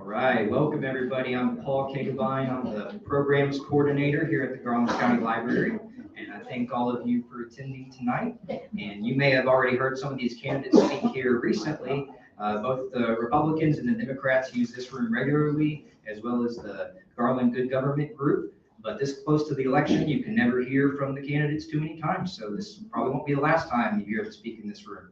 right, welcome everybody. I'm Paul Kagabine. I'm the programs coordinator here at the Garland County Library, and I thank all of you for attending tonight. And you may have already heard some of these candidates speak here recently. Both the Republicans and the Democrats use this room regularly, as well as the Garland Good Government group. But this close to the election, you can never hear from the candidates too many times. So this probably won't be the last time you hear them speak in this room.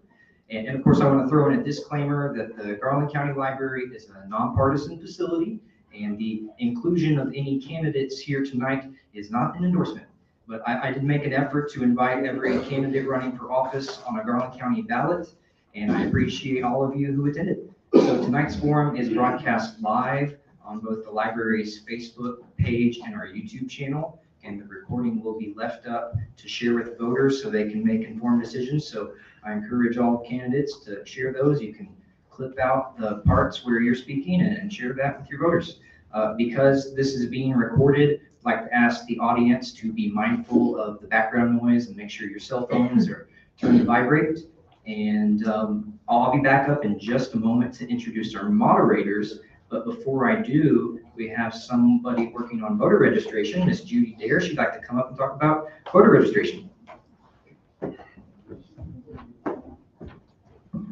And of course, I want to throw in a disclaimer that the Garland County Library is a nonpartisan facility, and the inclusion of any candidates here tonight is not an endorsement. But I did make an effort to invite every candidate running for office on a Garland County ballot, and I appreciate all of you who attended. So tonight's forum is broadcast live on both the library's Facebook page and our YouTube channel, and the recording will be left up to share with voters so they can make informed decisions. So I encourage all candidates to share those. You can clip out the parts where you're speaking and share that with your voters. Because this is being recorded, I'd like to ask the audience to be mindful of the background noise and make sure your cell phones are turned to vibrate. And I'll be back up in just a moment to introduce our moderators. But before I do, we have somebody working on voter registration, Miss Judy Dare. She'd like to come up and talk about voter registration.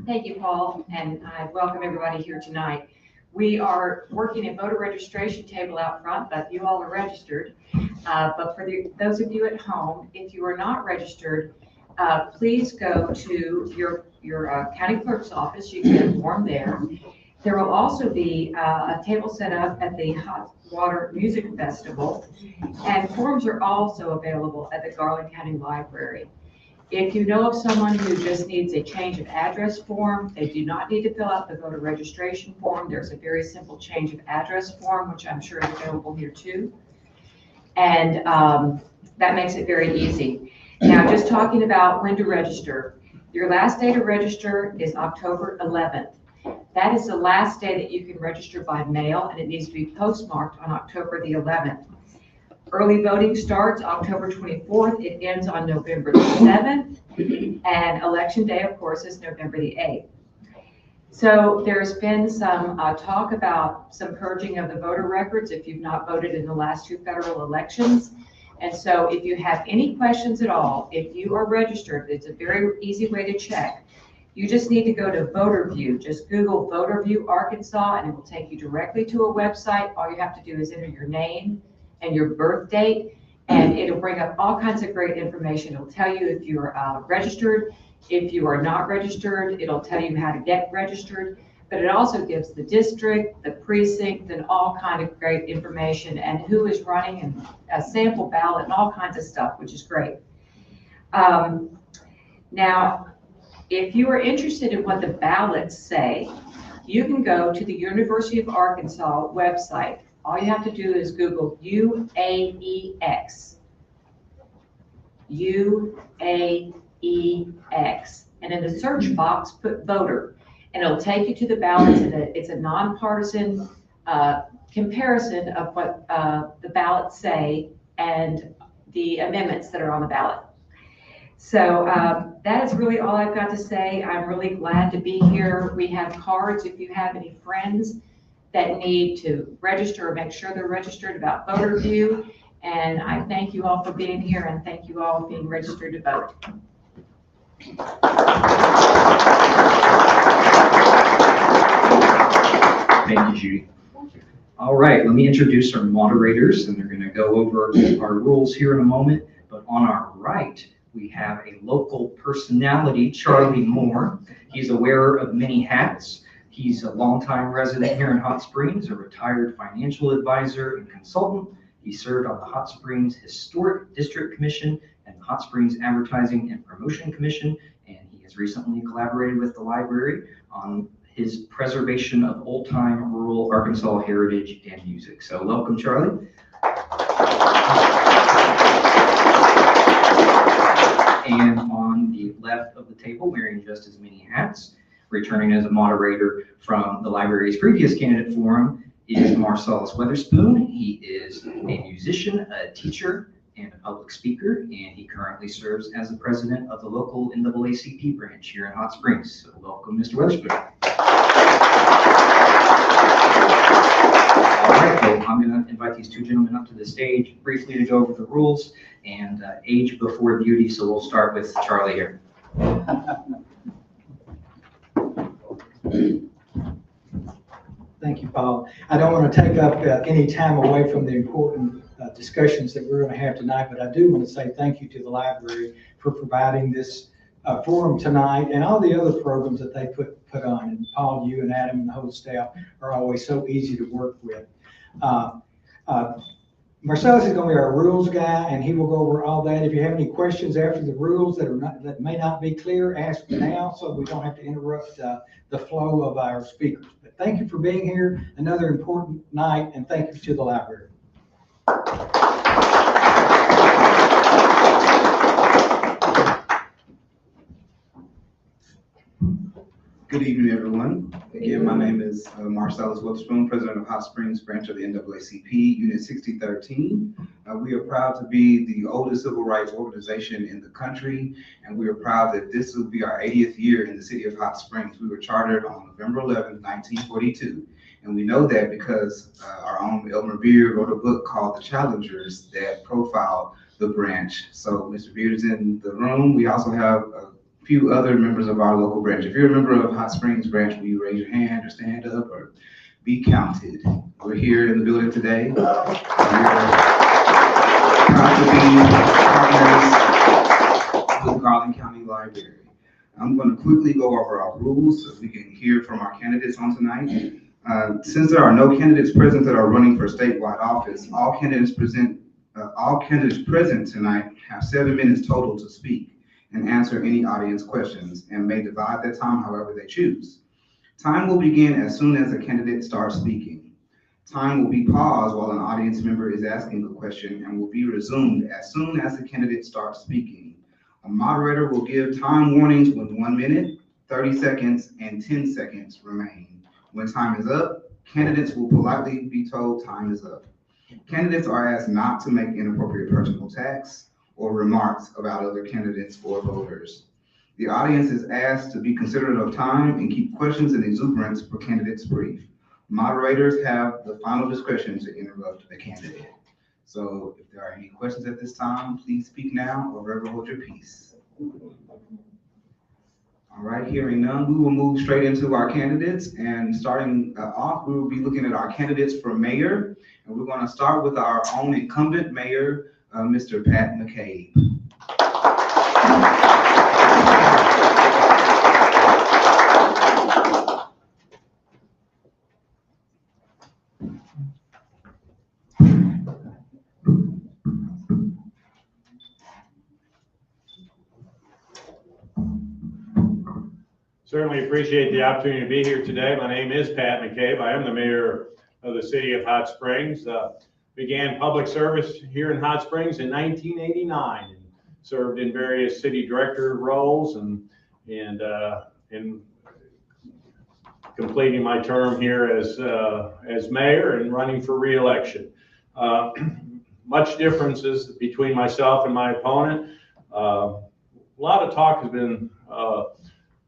Thank you, Paul, and I welcome everybody here tonight. We are working a voter registration table out front, but you all are registered. But for those of you at home, if you are not registered, please go to your county clerk's office. You can get a form there. There will also be a table set up at the Hot Water Music Festival, and forms are also available at the Garland County Library. If you know of someone who just needs a change of address form, they do not need to fill out the voter registration form. There's a very simple change of address form, which I'm sure is available here too. And that makes it very easy. Now, just talking about when to register. Your last day to register is October 11th. That is the last day that you can register by mail, and it needs to be postmarked on October the 11th. Early voting starts October 24th. It ends on November the 7th. And election day, of course, is November the 8th. So there's been some talk about some purging of the voter records if you've not voted in the last two federal elections. And so if you have any questions at all, if you are registered, it's a very easy way to check. You just need to go to VoterView. Just Google VoterView Arkansas, and it will take you directly to a website. All you have to do is enter your name and your birth date, and it'll bring up all kinds of great information. It'll tell you if you're registered. If you are not registered, it'll tell you how to get registered, but it also gives the district, the precinct, and all kind of great information, and who is running, and a sample ballot, and all kinds of stuff, which is great. Now, if you are interested in what the ballots say, you can go to the University of Arkansas website. All you have to do is Google UAEX. UAEX. And in the search box, put voter. And it'll take you to the ballots. And it's a nonpartisan comparison of what the ballots say and the amendments that are on the ballot. So that is really all I've got to say. I'm really glad to be here. We have cards if you have any friends that need to register or make sure they're registered about VoterView. And I thank you all for being here, and thank you all for being registered to vote. Thank you, Judy. All right, let me introduce our moderators, and they're going to go over our rules here in a moment. But on our right, we have a local personality, Charlie Moore. He's a wearer of many hats. He's a longtime resident here in Hot Springs, a retired financial advisor and consultant. He served on the Hot Springs Historic District Commission and the Hot Springs Advertising and Promotion Commission, and he has recently collaborated with the library on his preservation of old-time rural Arkansas heritage and music. So welcome, Charlie. And on the left of the table, wearing just as many hats, returning as a moderator from the library's previous candidate forum, is Marsalis Weatherspoon. He is a musician, a teacher, and a public speaker, and he currently serves as the president of the local NAACP branch here in Hot Springs. So welcome, Mr. Weatherspoon. right, well, I'm going to invite these two gentlemen up to the stage briefly to go over the rules and age before beauty. So we'll start with Charlie here. Thank you, Paul. I don't want to take up any time away from the important discussions that we're going to have tonight, but I do want to say thank you to the library for providing this forum tonight and all the other programs that they put on. And Paul, you and Adam and the whole staff are always so easy to work with. Marsalis is going to be our rules guy, and he will go over all that. If you have any questions after the rules that may not be clear, ask now so we don't have to interrupt the flow of our speakers. But thank you for being here. Another important night, and thank you to the library. Good evening, everyone. Again, my name is Marsalis, Weatherspoon, president of Hot Springs branch of the NAACP, Unit 6013. We are proud to be the oldest civil rights organization in the country, and we are proud that this will be our 80th year in the city of Hot Springs. We were chartered on November 11, 1942, and we know that because our own Elmer Beard wrote a book called The Challengers that profiled the branch. So Mr. Beard is in the room. We also have a few other members of our local branch. If you're a member of Hot Springs branch, will you raise your hand or stand up or be counted? We're here in the building today. We're proud to be partners with Garland County Library. I'm going to quickly go over our rules so we can hear from our candidates on tonight. Since there are no candidates present that are running for statewide office, all candidates present tonight have 7 minutes total to speak and answer any audience questions, and may divide their time however they choose. Time will begin as soon as a candidate starts speaking. Time will be paused while an audience member is asking a question and will be resumed as soon as the candidate starts speaking. A moderator will give time warnings when 1 minute, 30 seconds, and 10 seconds remain. When time is up, candidates will politely be told time is up. Candidates are asked not to make inappropriate personal attacks or remarks about other candidates or voters. The audience is asked to be considerate of time and keep questions and exuberance for candidates brief. Moderators have the final discretion to interrupt a candidate. So if there are any questions at this time, please speak now or forever hold your peace. All right, hearing none, we will move straight into our candidates, and starting off, we will be looking at our candidates for mayor, and we're going to start with our own incumbent mayor, Mr. Pat McCabe. Certainly appreciate the opportunity to be here today. My name is Pat McCabe. I am the mayor of the city of Hot Springs. Began public service here in Hot Springs in 1989 and served in various city director roles and in completing my term here as mayor and running for re-election. Much differences between myself and my opponent. A lot of talk has been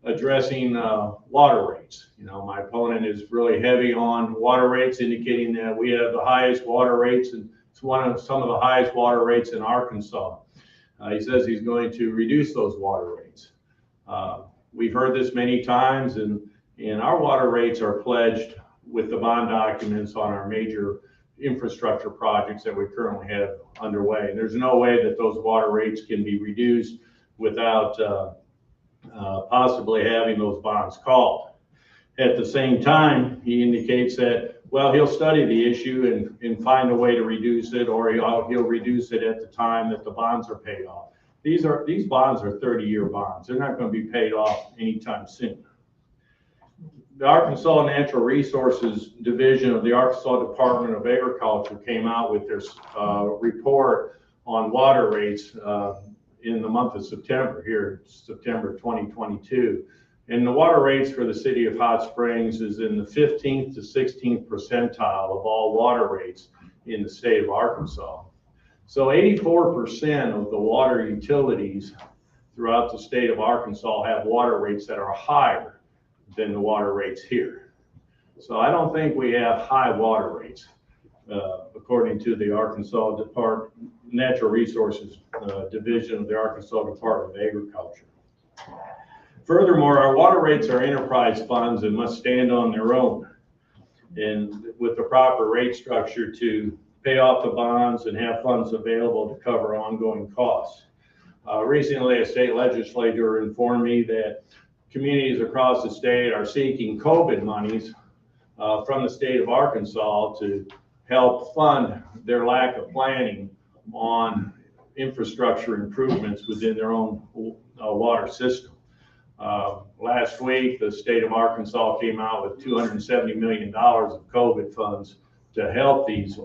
addressing water rates. You know, my opponent is really heavy on water rates, indicating that we have the highest water rates, and it's some of the highest water rates in Arkansas. He says he's going to reduce those water rates. We've heard this many times, and our water rates are pledged with the bond documents on our major infrastructure projects that we currently have underway. And there's no way that those water rates can be reduced without possibly having those bonds called. At the same time, he indicates that, well, he'll study the issue and find a way to reduce it, or he'll reduce it at the time that the bonds are paid off. These bonds are 30-year bonds. They're not going to be paid off anytime soon. The Arkansas Natural Resources Division of the Arkansas Department of Agriculture came out with their report on water rates in the month of September, here, September 2022. And the water rates for the city of Hot Springs is in the 15th to 16th percentile of all water rates in the state of Arkansas. So 84% of the water utilities throughout the state of Arkansas have water rates that are higher than the water rates here. So I don't think we have high water rates. according to the Arkansas Natural Resources Division of the Arkansas Department of Agriculture. Furthermore, our water rates are enterprise funds and must stand on their own, and with the proper rate structure to pay off the bonds and have funds available to cover ongoing costs. Recently, a state legislator informed me that communities across the state are seeking COVID monies from the state of Arkansas to help fund their lack of planning on infrastructure improvements within their own water system. Last week, the state of Arkansas came out with $270 million of COVID funds to help these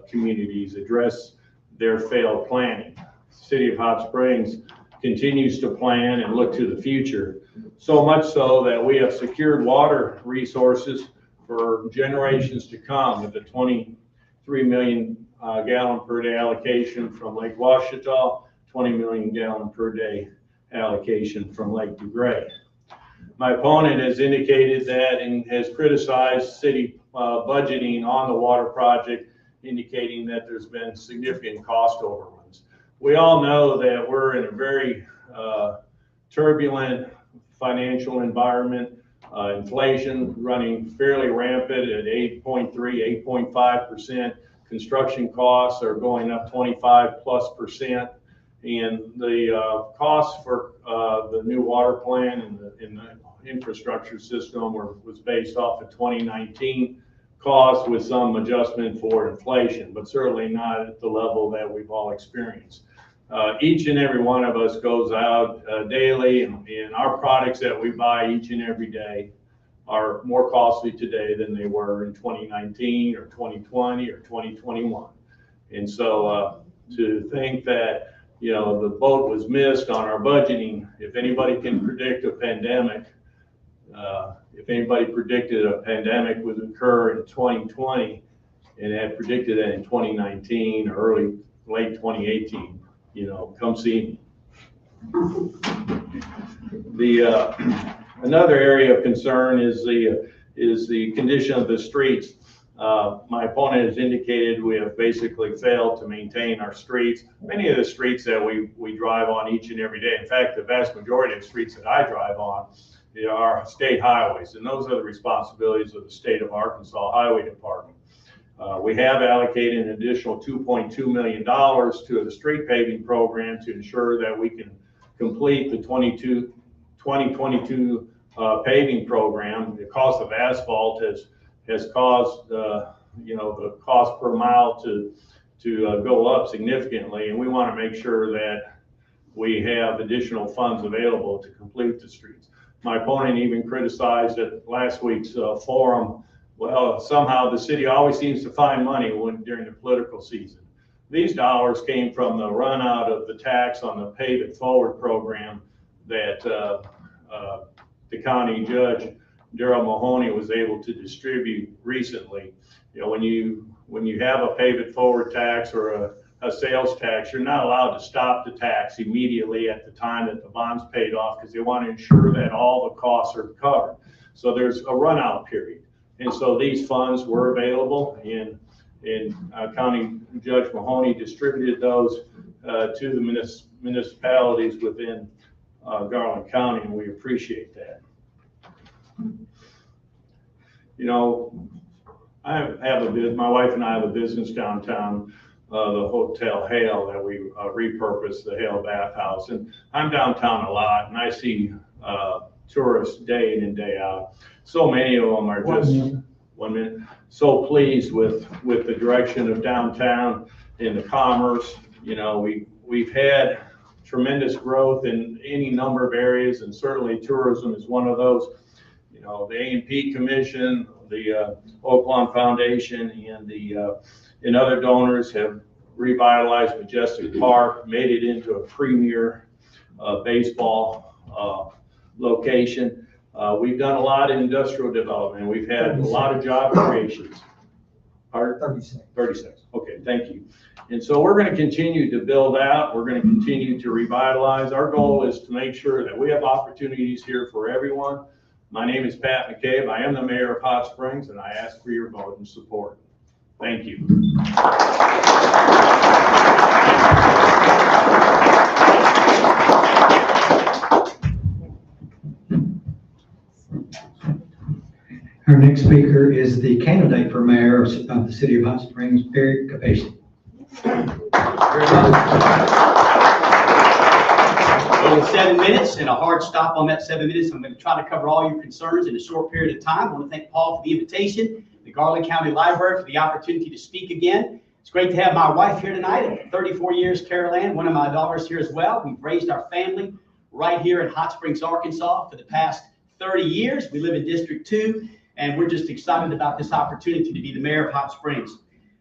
communities address their failed planning. City of Hot Springs continues to plan and look to the future, so much so that we have secured water resources for generations to come with the 23 million gallon per day allocation from Lake Ouachita, 20 million gallon per day allocation from Lake DeGray. My opponent has indicated that and has criticized city budgeting on the water project, indicating that there's been significant cost overruns. We all know that we're in a very turbulent financial environment, inflation running fairly rampant at 8.3, 8.5%. Construction costs are going up 25+%. And the costs for the new water plant and the infrastructure system was based off of 2019 costs with some adjustment for inflation, but certainly not at the level that we've all experienced. Each and every one of us goes out daily, and our products that we buy each and every day are more costly today than they were in 2019 or 2020 or 2021. And so to think that the boat was missed on our budgeting. If anybody can predict a pandemic, if anybody predicted a pandemic would occur in 2020 and had predicted that in 2019 or late 2018, come see me. Another area of concern is the condition of the streets. My opponent has indicated we have basically failed to maintain our streets. Many of the streets that we drive on each and every day, in fact, the vast majority of the streets that I drive on are state highways, and those are the responsibilities of the state of Arkansas Highway Department. We have allocated an additional $2.2 million to the street paving program to ensure that we can complete the 2022 paving program. The cost of asphalt has caused the cost per mile to go up significantly, and we want to make sure that we have additional funds available to complete the streets. My opponent even criticized at last week's forum, well, somehow the city always seems to find money during the political season. These dollars came from the run out of the tax on the Pave It Forward program that the county judge Daryl Mahoney was able to distribute recently. When you have a Pave It Forward tax or a sales tax, you're not allowed to stop the tax immediately at the time that the bond's paid off, because they want to ensure that all the costs are covered. So there's a run out period. And so these funds were available, and County Judge Mahoney distributed those to the municipalities within Garland County, and we appreciate that. My wife and I have a business downtown, the Hotel Hale, that we repurposed, the Hale Bathhouse. And I'm downtown a lot, and I see tourists day in and day out. So many of them are just, 1 minute, so pleased with the direction of downtown and the commerce. We've had tremendous growth in any number of areas, and certainly tourism is one of those. The A&P Commission, the Oaklawn Foundation, and other donors have revitalized Majestic Park, made it into a premier baseball location. We've done a lot in industrial development. We've had a lot of job creations. 36. Okay, thank you. And so we're going to continue to build out. We're going to continue to revitalize. Our goal is to make sure that we have opportunities here for everyone. My name is Pat McCabe. I am the mayor of Hot Springs, and I ask for your vote and support. Thank you. Our next speaker is the candidate for mayor of the city of Hot Springs, Barry Capacey. Only 7 minutes and a hard stop on that 7 minutes. I'm going to try to cover all your concerns in a short period of time. I want to thank Paul for the invitation, the Garland County Library for the opportunity to speak again. It's great to have my wife here tonight. 34 years, Carol Ann, one of my daughters here as well. We've raised our family right here in Hot Springs, Arkansas for the past 30 years. We live in District 2, and we're just excited about this opportunity to be the mayor of Hot Springs.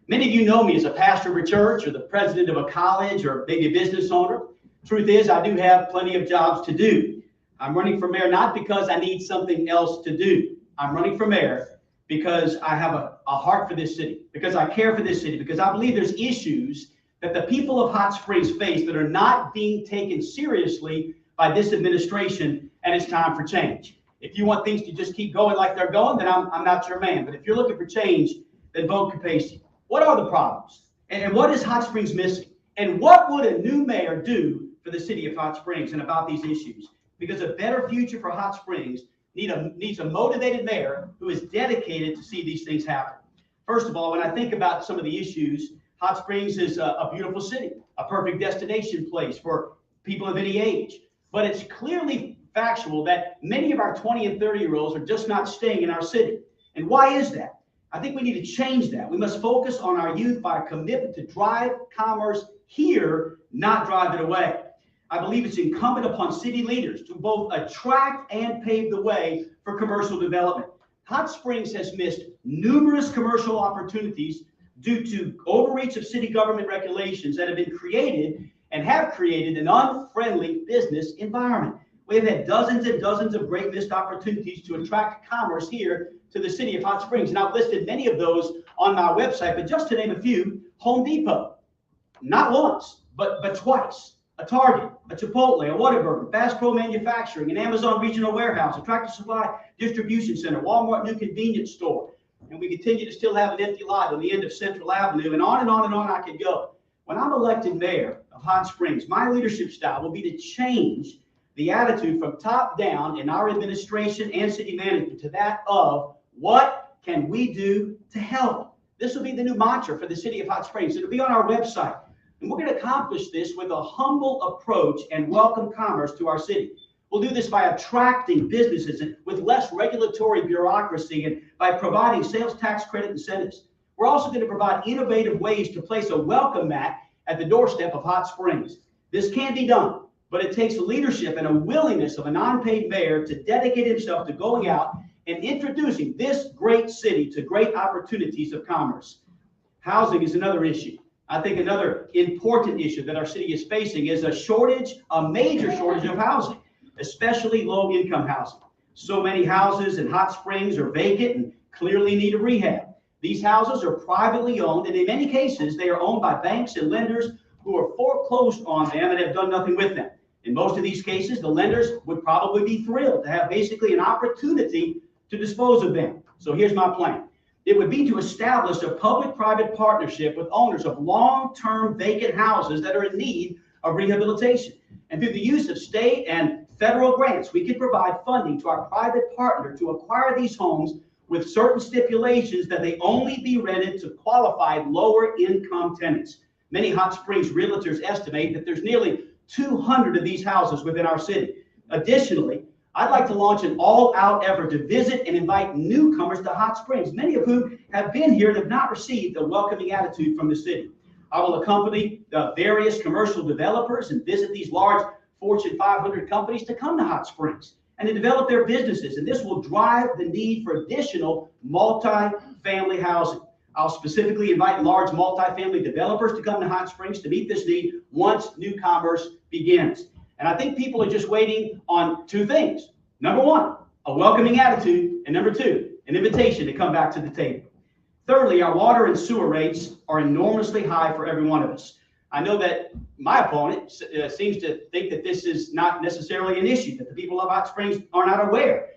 Many of you know me as a pastor of a church or the president of a college or maybe a business owner. Truth is, I do have plenty of jobs to do. I'm running for mayor not because I need something else to do. I'm running for mayor because I have a heart for this city, because I care for this city, because I believe there's issues that the people of Hot Springs face that are not being taken seriously by this administration, and it's time for change. If you want things to just keep going like they're going, then I'm not your man. But if you're looking for change, then vote Capacey. What are the problems? And what is Hot Springs missing? And what would a new mayor do for the city of Hot Springs and about these issues? Because a better future for Hot Springs needs a motivated mayor who is dedicated to see these things happen. First of all, when I think about some of the issues, Hot Springs is a beautiful city, a perfect destination place for people of any age. But it's clearly factual that many of our 20 and 30-year-olds are just not staying in our city. And why is that? I think we need to change that. We must focus on our youth by a commitment to drive commerce here, not drive it away. I believe it's incumbent upon city leaders to both attract and pave the way for commercial development. Hot Springs has missed numerous commercial opportunities due to overreach of city government regulations that have been created and have created an unfriendly business environment. We have had dozens and dozens of great missed opportunities to attract commerce here to the city of Hot Springs. And I've listed many of those on my website, but just to name a few, Home Depot, not once, but twice. A Target, a Chipotle, a Whataburger, Bass Pro Manufacturing, an Amazon Regional Warehouse, a Tractor Supply Distribution Center, Walmart New Convenience Store. And we continue to still have an empty lot on the end of Central Avenue, and on and on and on I could go. When I'm elected mayor of Hot Springs, my leadership style will be to change the attitude from top down in our administration and city management to that of what can we do to help? This will be the new mantra for the city of Hot Springs. It'll be on our website. And we're going to accomplish this with a humble approach and welcome commerce to our city. We'll do this by attracting businesses with less regulatory bureaucracy and by providing sales tax credit incentives. We're also going to provide innovative ways to place a welcome mat at the doorstep of Hot Springs. This can be done, but it takes leadership and a willingness of a non-paid mayor to dedicate himself to going out and introducing this great city to great opportunities of commerce. Housing is another issue. I think another important issue that our city is facing is a major shortage of housing, especially low-income housing. So many houses in Hot Springs are vacant and clearly need a rehab. These houses are privately owned, and in many cases, they are owned by banks and lenders who are foreclosed on them and have done nothing with them. In most of these cases, the lenders would probably be thrilled to have basically an opportunity to dispose of them. So here's my plan. It would be to establish a public-private partnership with owners of long-term vacant houses that are in need of rehabilitation. And through the use of state and federal grants, we could provide funding to our private partner to acquire these homes with certain stipulations that they only be rented to qualified lower-income tenants. Many Hot Springs realtors estimate that there's nearly 200 of these houses within our city. Additionally, I'd like to launch an all-out effort to visit and invite newcomers to Hot Springs, many of whom have been here and have not received a welcoming attitude from the city. I will accompany the various commercial developers and visit these large Fortune 500 companies to come to Hot Springs and to develop their businesses. And this will drive the need for additional multi-family housing. I'll specifically invite large multifamily developers to come to Hot Springs to meet this need once new commerce begins. And I think people are just waiting on two things. Number one, a welcoming attitude. And number two, an invitation to come back to the table. Thirdly, our water and sewer rates are enormously high for every one of us. I know that my opponent seems to think that this is not necessarily an issue, that the people of Hot Springs are not aware.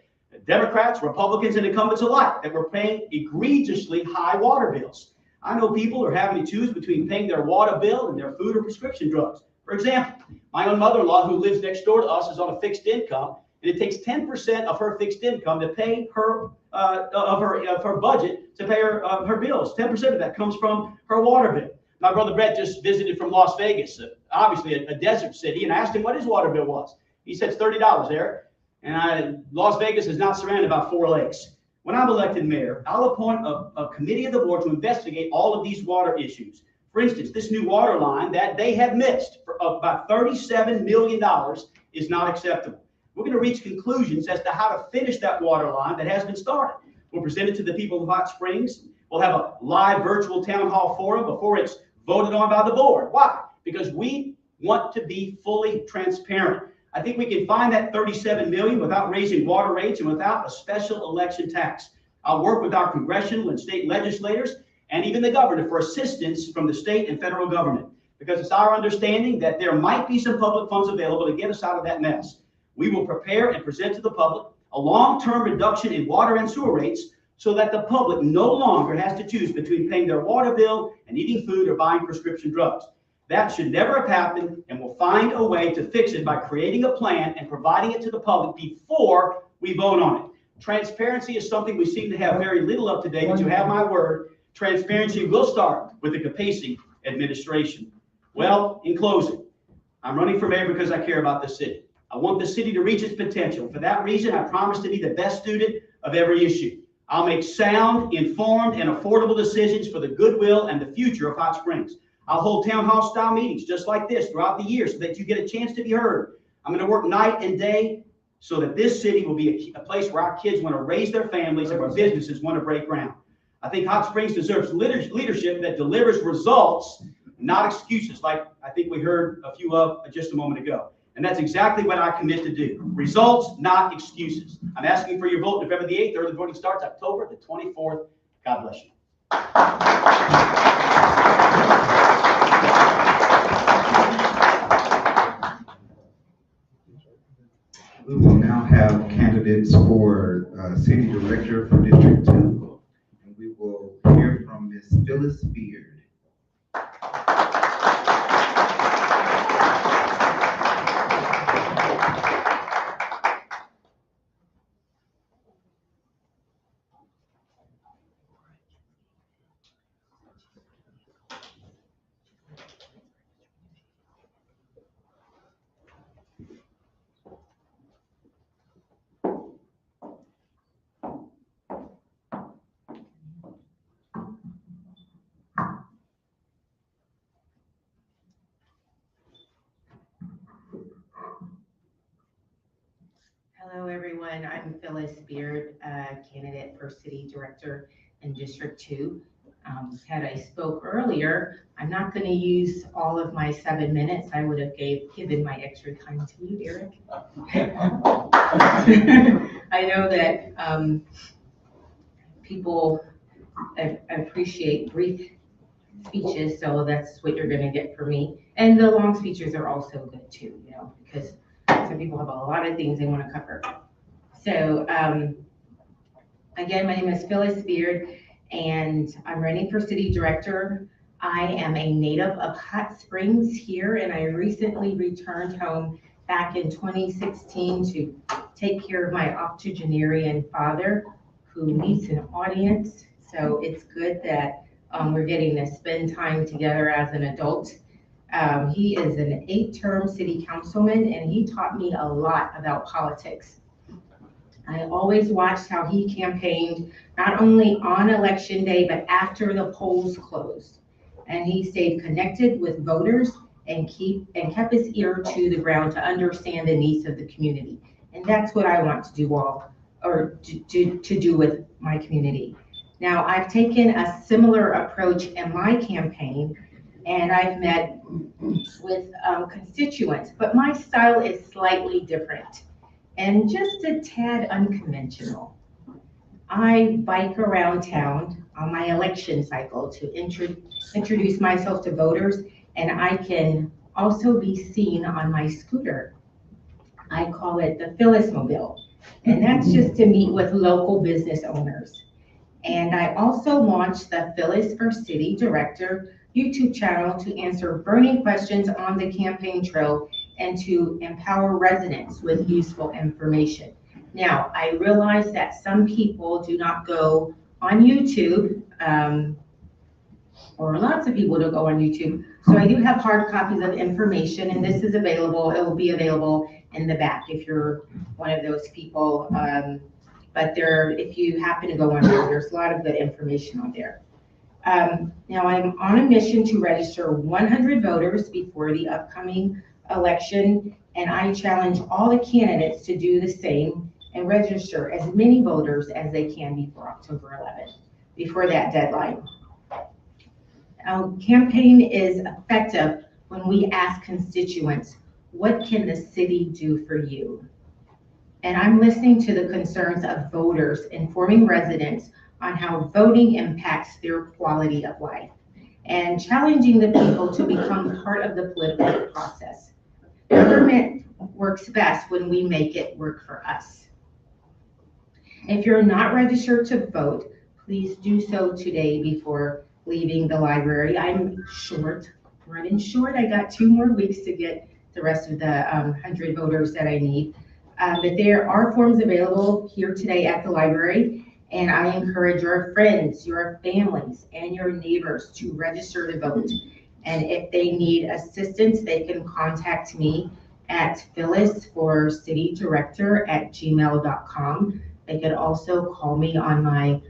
Democrats, Republicans, and incumbents alike, that we're paying egregiously high water bills. I know people are having to choose between paying their water bill and their food or prescription drugs. For example, my own mother-in-law, who lives next door to us, is on a fixed income, and it takes 10% of her fixed income to pay her of her budget to pay her bills. 10% of that comes from her water bill. My brother Brett just visited from Las Vegas, obviously a desert city, and I asked him what his water bill was. He said it's $30, Eric. And Las Vegas is not surrounded by 4 lakes. When I'm elected mayor, I'll appoint a committee of the board to investigate all of these water issues. For instance, this new water line that they have missed for about $37 million is not acceptable. We're going to reach conclusions as to how to finish that water line that has been started. We'll present it to the people of Hot Springs. We'll have a live virtual town hall forum before it's voted on by the board. Why? Because we want to be fully transparent. I think we can find that $37 million without raising water rates and without a special election tax. I'll work with our congressional and state legislators and even the governor for assistance from the state and federal government, because it's our understanding that there might be some public funds available to get us out of that mess. We will prepare and present to the public a long-term reduction in water and sewer rates so that the public no longer has to choose between paying their water bill and eating food or buying prescription drugs. That should never have happened, and we'll find a way to fix it by creating a plan and providing it to the public before we vote on it. Transparency is something we seem to have very little of today, but you have my word. Transparency will start with the Capacey administration. Well, in closing, I'm running for mayor because I care about the city. I want the city to reach its potential. For that reason, I promise to be the best student of every issue. I'll make sound, informed, and affordable decisions for the goodwill and the future of Hot Springs. I'll hold town hall style meetings just like this throughout the year so that you get a chance to be heard. I'm going to work night and day so that this city will be a place where our kids want to raise their families and where businesses want to break ground. I think Hot Springs deserves leadership that delivers results, not excuses like I think we heard a few of just a moment ago. And that's exactly what I commit to do. Results, not excuses. I'm asking for your vote November the 8th. Early voting starts October the 24th. God bless you. We will now have candidates for City Director for District 2. And we will hear from Ms. Phyllis Beard. Hello, everyone. I'm Phyllis Beard, candidate for City Director in District 2. Had I spoke earlier, I'm not going to use all of my 7 minutes. I would have given my extra time to you, Derek. I know that people appreciate brief speeches, so that's what you're going to get from me. And the long speeches are also good too, because some people have a lot of things they want to cover. So again, my name is Phyllis Beard, and I'm running for City Director. I am a native of Hot Springs here, and I recently returned home back in 2016 to take care of my octogenarian father who needs an audience. So it's good that we're getting to spend time together as an adult. He is an 8-term city councilman, and he taught me a lot about politics. I always watched how he campaigned, not only on election day, but after the polls closed. And he stayed connected with voters and kept his ear to the ground to understand the needs of the community. And that's what I want to do with my community. Now, I've taken a similar approach in my campaign, and I've met with constituents, but my style is slightly different and just a tad unconventional. I bike around town on my election cycle to introduce myself to voters, and I can also be seen on my scooter. I call it the Phyllis Mobile, and that's just to meet with local business owners. And I also launched the Phyllis for City Director YouTube channel to answer burning questions on the campaign trail and to empower residents with useful information. Now, I realize that some people do not go on YouTube, or lots of people don't go on YouTube. So I do have hard copies of information, and this is available. It will be available in the back if you're one of those people. But if you happen to go on there's a lot of good information on there. Now I'm on a mission to register 100 voters before the upcoming election, and I challenge all the candidates to do the same and register as many voters as they can before October 11th, before that deadline. Our campaign is effective when we ask constituents, what can the city do for you? And I'm listening to the concerns of voters, informing residents on how voting impacts their quality of life, and challenging the people to become part of the political process. Government works best when we make it work for us. If you're not registered to vote, please do so today before leaving the library. I'm running short. I got 2 more weeks to get the rest of the 100 voters that I need. But there are forms available here today at the library, and I encourage your friends, your families, and your neighbors to register to vote. And if they need assistance, they can contact me at phyllisforcitydirector@gmail.com. They could also call me on my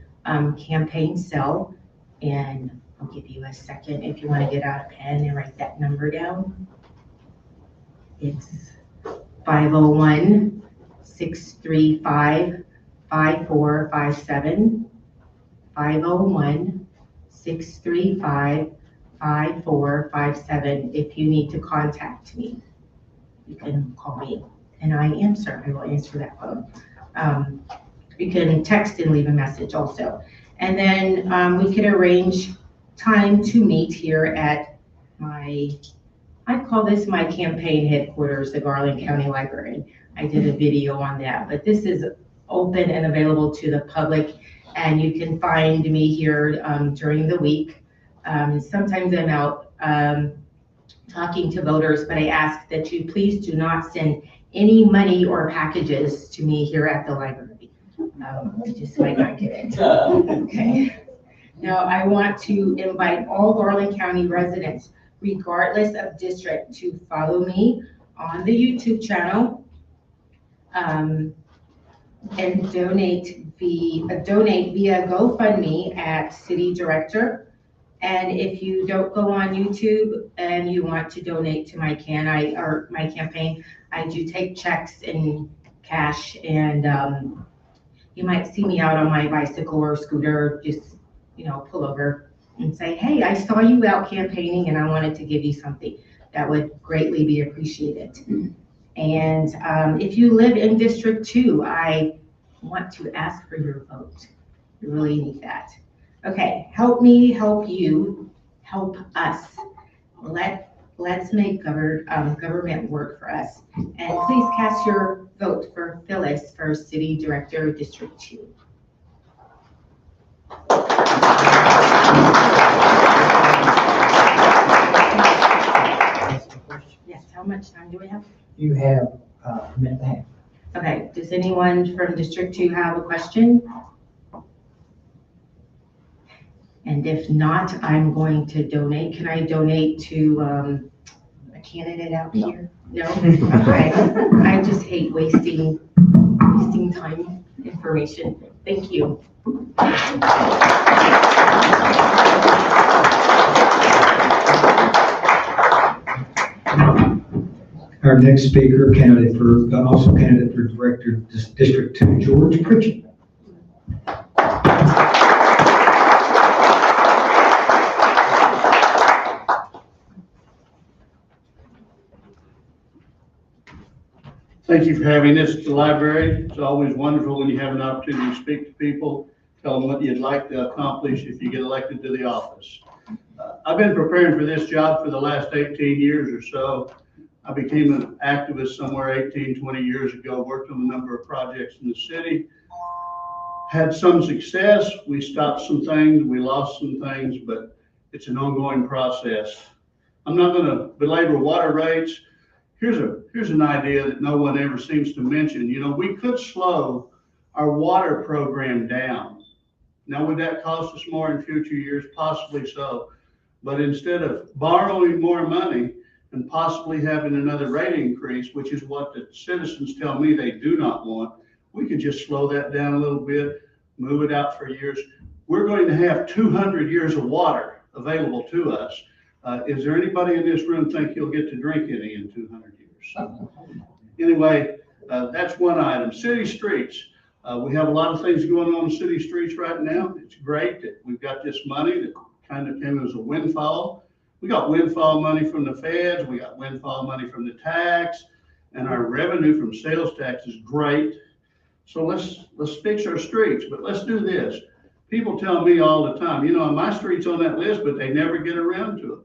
campaign cell, and I'll give you a second if you want to get out a pen and write that number down. It's 501-635-5457, 501-635-5457. If you need to contact me, you can call me and I will answer that phone. You can text and leave a message also. And then we could arrange time to meet here at I call this my campaign headquarters, the Garland County Library. I did a video on that, but this is open and available to the public, and you can find me here during the week. Sometimes I'm out talking to voters, but I ask that you please do not send any money or packages to me here at the library. I just might not get it. Okay. Now, I want to invite all Garland County residents, regardless of district, to follow me on the YouTube channel and donate via GoFundMe at City Director. And if you don't go on YouTube and you want to donate to my campaign, I do take checks and cash, and you might see me out on my bicycle or scooter, just pull over and say, hey, I saw you out campaigning and I wanted to give you something. That would greatly be appreciated. And if you live in District 2, I want to ask for your vote. You really need that. Okay, help me, help you, help us. Let's make government work for us. And please cast your vote for Phyllis for City Director, District 2. Yes, how much time do we have? You have a minute and a half. Okay, does anyone from District 2 have a question? And if not, I'm going to donate. Can I donate to a candidate out here? No? Okay. I just hate wasting time, information. Thank you. Our next speaker, also candidate for Director, District 2, George Pritchett. Thank you for having us at the library. It's always wonderful when you have an opportunity to speak to people, tell them what you'd like to accomplish if you get elected to the office. I've been preparing for this job for the last 18 years or so. I became an activist somewhere 18, 20 years ago, worked on a number of projects in the city. had some success. We stopped some things, we lost some things, but it's an ongoing process. I'm not going to belabor water rates. Here's an idea that no one ever seems to mention. You know, we could slow our water program down. Now, would that cost us more in future years? Possibly so. But instead of borrowing more money and possibly having another rate increase, which is what the citizens tell me they do not want, we could just slow that down a little bit, move it out for years. We're going to have 200 years of water available to us. Is there anybody in this room think you'll get to drink any in 200 years? Anyway, that's one item. City streets. We have a lot of things going on in city streets right now. It's great that we've got this money that kind of came as a windfall. We got windfall money from the feds. We got windfall money from the tax, and our revenue from sales tax is great. So let's fix our streets, but let's do this. People tell me all the time, you know, my street's on that list, but they never get around to it.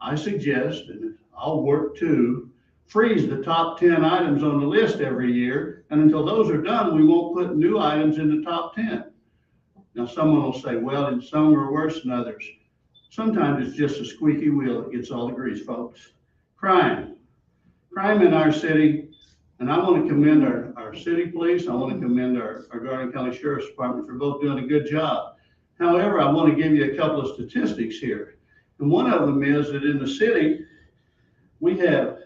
I suggest, and I'll work to freeze the top 10 items on the list every year. And until those are done, we won't put new items in the top 10. Now, someone will say, well, some are worse than others. Sometimes it's just a squeaky wheel that gets all the grease, folks. Crime in our city, and I want to commend our city police. I want to commend our Garland County Sheriff's Department for both doing a good job. However, I want to give you a couple of statistics here. And one of them is that in the city, we have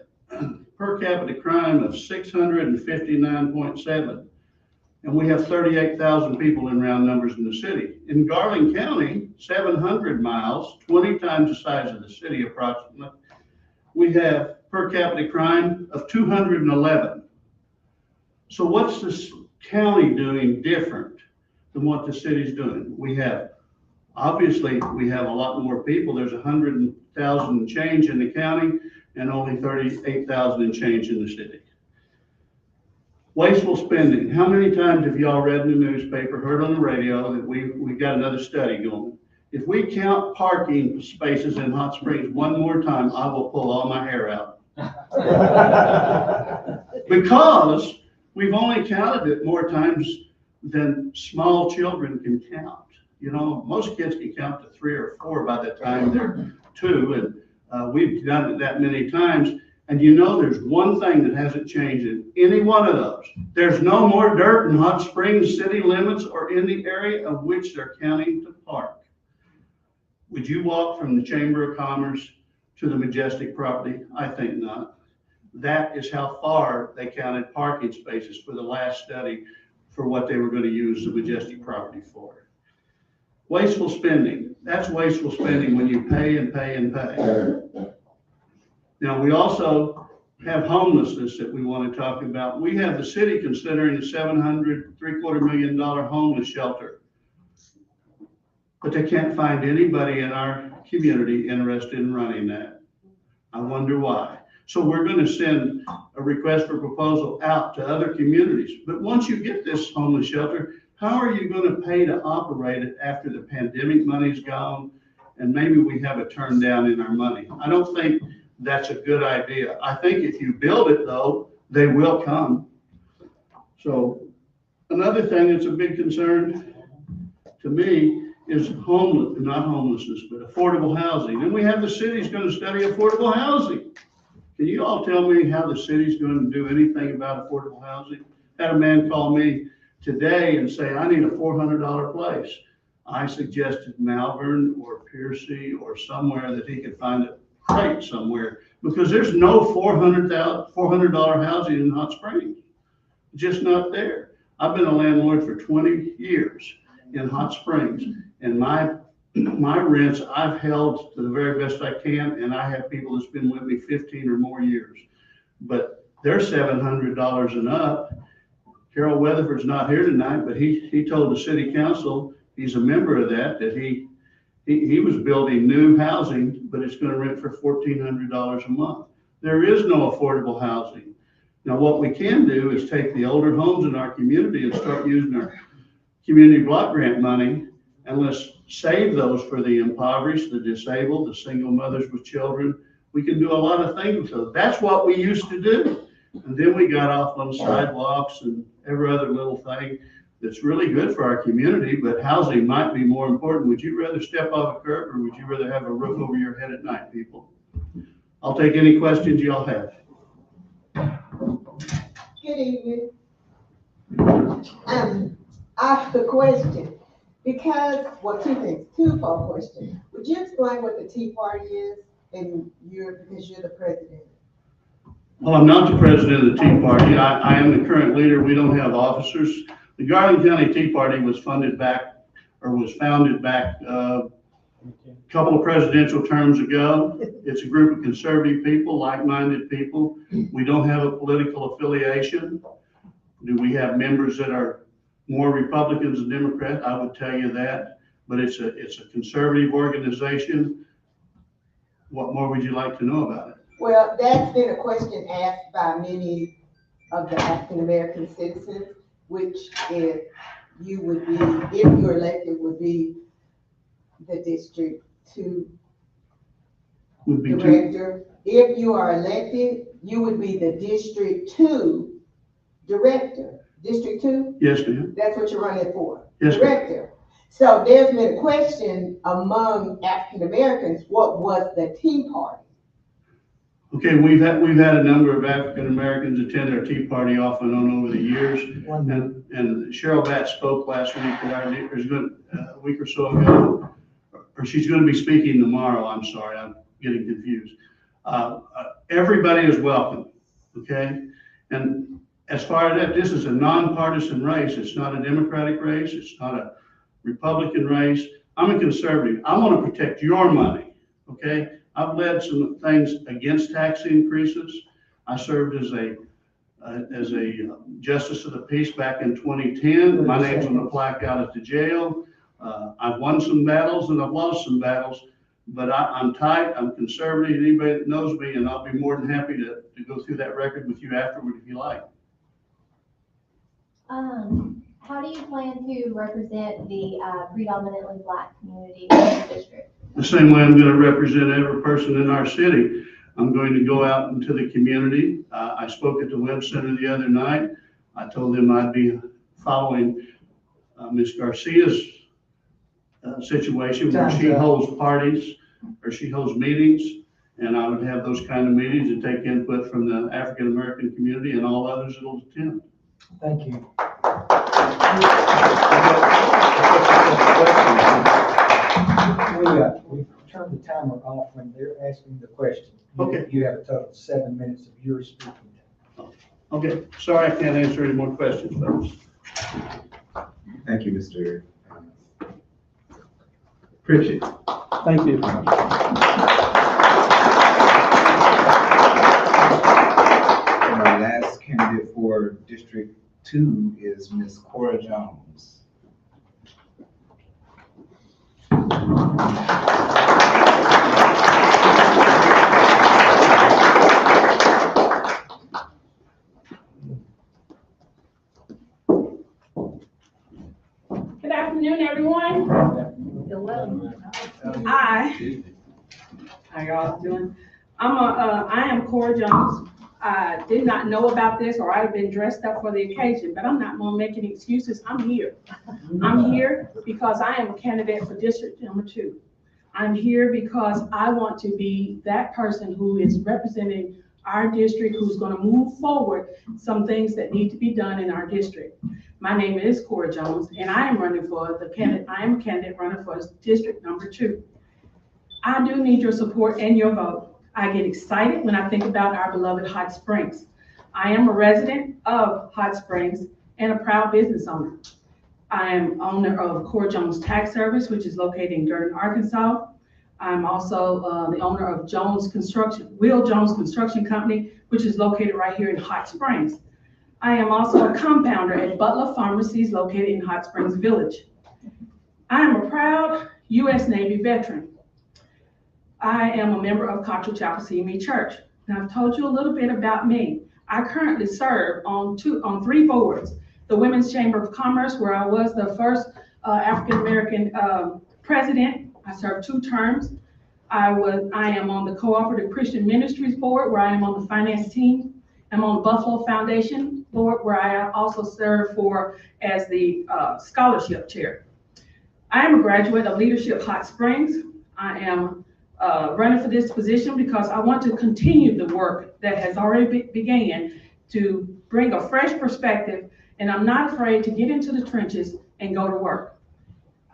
per capita crime of 659.7. And we have 38,000 people in round numbers in the city. In Garland County, 700 miles, 20 times the size of the city approximately, we have per capita crime of 211. So what's this county doing different than what the city's doing? Obviously, we have a lot more people. There's 100,000 change in the county and only 38,000 and change in the city. Wasteful spending. How many times have y'all read in the newspaper, heard on the radio that we've got another study going? If we count parking spaces in Hot Springs one more time, I will pull all my hair out. Because we've only counted it more times than small children can count. You know, most kids can count to 3 or 4 by the time they're 2, and we've done it that many times. And you know, there's one thing that hasn't changed in any one of those. There's no more dirt in Hot Springs city limits or in the area of which they're counting to park. Would you walk from the Chamber of Commerce to the Majestic property? I think not. That is how far they counted parking spaces for the last study for what they were going to use the Majestic property for. Wasteful spending. That's wasteful spending when you pay and pay and pay. Now, we also have homelessness that we want to talk about. We have the city considering a $700.75 million homeless shelter, but they can't find anybody in our community interested in running that. I wonder why. So we're going to send a request for proposal out to other communities. But once you get this homeless shelter, how are you going to pay to operate it after the pandemic money's gone and maybe we have a turn down in our money? I don't think that's a good idea. I think if you build it, though, they will come. So another thing that's a big concern to me is not homelessness, but affordable housing. And we have the city's going to study affordable housing. Can you all tell me how the city's going to do anything about affordable housing? I had a man call me today and say, I need a $400 place. I suggested Malvern or Piercy or somewhere that he could find a crate somewhere, because there's no $400 housing in Hot Springs. Just not there. I've been a landlord for 20 years in Hot Springs, and my rents I've held to the very best I can, and I have people that's been with me 15 or more years. But they're $700 and up. Carol Weatherford's not here tonight, but he told the city council, he's a member of that he was building new housing, but it's going to rent for $1,400 a month. There is no affordable housing. Now, what we can do is take the older homes in our community and start using our community block grant money, and let's save those for the impoverished, the disabled, the single mothers with children. We can do a lot of things with those. That's what we used to do. And then we got off on sidewalks and every other little thing. that's really good for our community, but housing might be more important. Would you rather step off a curb or would you rather have a roof over your head at night, people? I'll take any questions y'all have. Good evening. I have a question because, well, two things, two-fold question. Would you explain what the Tea Party is because you're the president? Well, I'm not the president of the Tea Party. I am the current leader. We don't have officers. The Garland County Tea Party was founded back a couple of presidential terms ago. It's a group of conservative people, like-minded people. We don't have a political affiliation. Do we have members that are more Republicans than Democrats? I would tell you that, but it's a conservative organization. What more would you like to know about it? Well, that's been a question asked by many of the African-American citizens, which if you're elected, would be the District 2 Would be two. director. If you are elected, you would be the District 2 director. District 2? Yes, ma'am. That's what you're running for? Yes, ma'am. Director. So there's been a question among African-Americans, what was the Tea Party? Okay, we've had a number of African Americans attend our Tea Party off and on over the years. And Cheryl Batts spoke last week at a week or so ago, or she's going to be speaking tomorrow. I'm sorry, I'm getting confused. Everybody is welcome, okay? And as far as that, this is a nonpartisan race. It's not a Democratic race. It's not a Republican race. I'm a conservative. I want to protect your money, okay? I've led some things against tax increases. I served as a justice of the peace back in 2010. My name's on the plaque out at the jail. I've won some battles and I've lost some battles, but I'm tight, I'm conservative, anybody that knows me, and I'll be more than happy to go through that record with you afterward if you like. How do you plan to represent the predominantly Black community in the district? The same way I'm going to represent every person in our city. I'm going to go out into the community. I spoke at the Web Center the other night. I told them I'd be following Ms. Garcia's situation where she holds parties or she holds meetings, and I would have those kind of meetings and take input from the African American community and all others that will attend. Thank you. We turned the timer off when they're asking the question. Okay. You have a total of 7 minutes of your speaking time. Okay, sorry I can't answer any more questions, folks. Thank you, Mr. Pritchett. Thank you. And our last candidate for District 2 is Ms. Cora Jones. Good afternoon, everyone. Hi. How y'all doing? I am Cora Jones. I did not know about this, or I'd have been dressed up for the occasion, but I'm not gonna make any excuses. I'm here. I'm here because I am a candidate for District Number 2. I'm here because I want to be that person who is representing our district, who's gonna move forward some things that need to be done in our district. My name is Cora Jones, and I am running for I am a candidate running for District Number 2. I do need your support and your vote. I get excited when I think about our beloved Hot Springs. I am a resident of Hot Springs and a proud business owner. I am owner of Cora Jones Tax Service, which is located in Durden, Arkansas. I'm also the owner of Will Jones Construction Company, which is located right here in Hot Springs. I am also a compounder at Butler Pharmacies located in Hot Springs Village. I am a proud U.S. Navy veteran. I am a member of Cottrell Chapel CME Church. Now, I've told you a little bit about me. I currently serve on 3 boards. The Women's Chamber of Commerce, where I was the first African-American president. I served 2 terms. I am on the Cooperative Christian Ministries Board, where I am on the finance team. I'm on Buffalo Foundation Board, where I also serve as the scholarship chair. I am a graduate of Leadership Hot Springs. I am running for this position because I want to continue the work that has already began to bring a fresh perspective, and I'm not afraid to get into the trenches and go to work.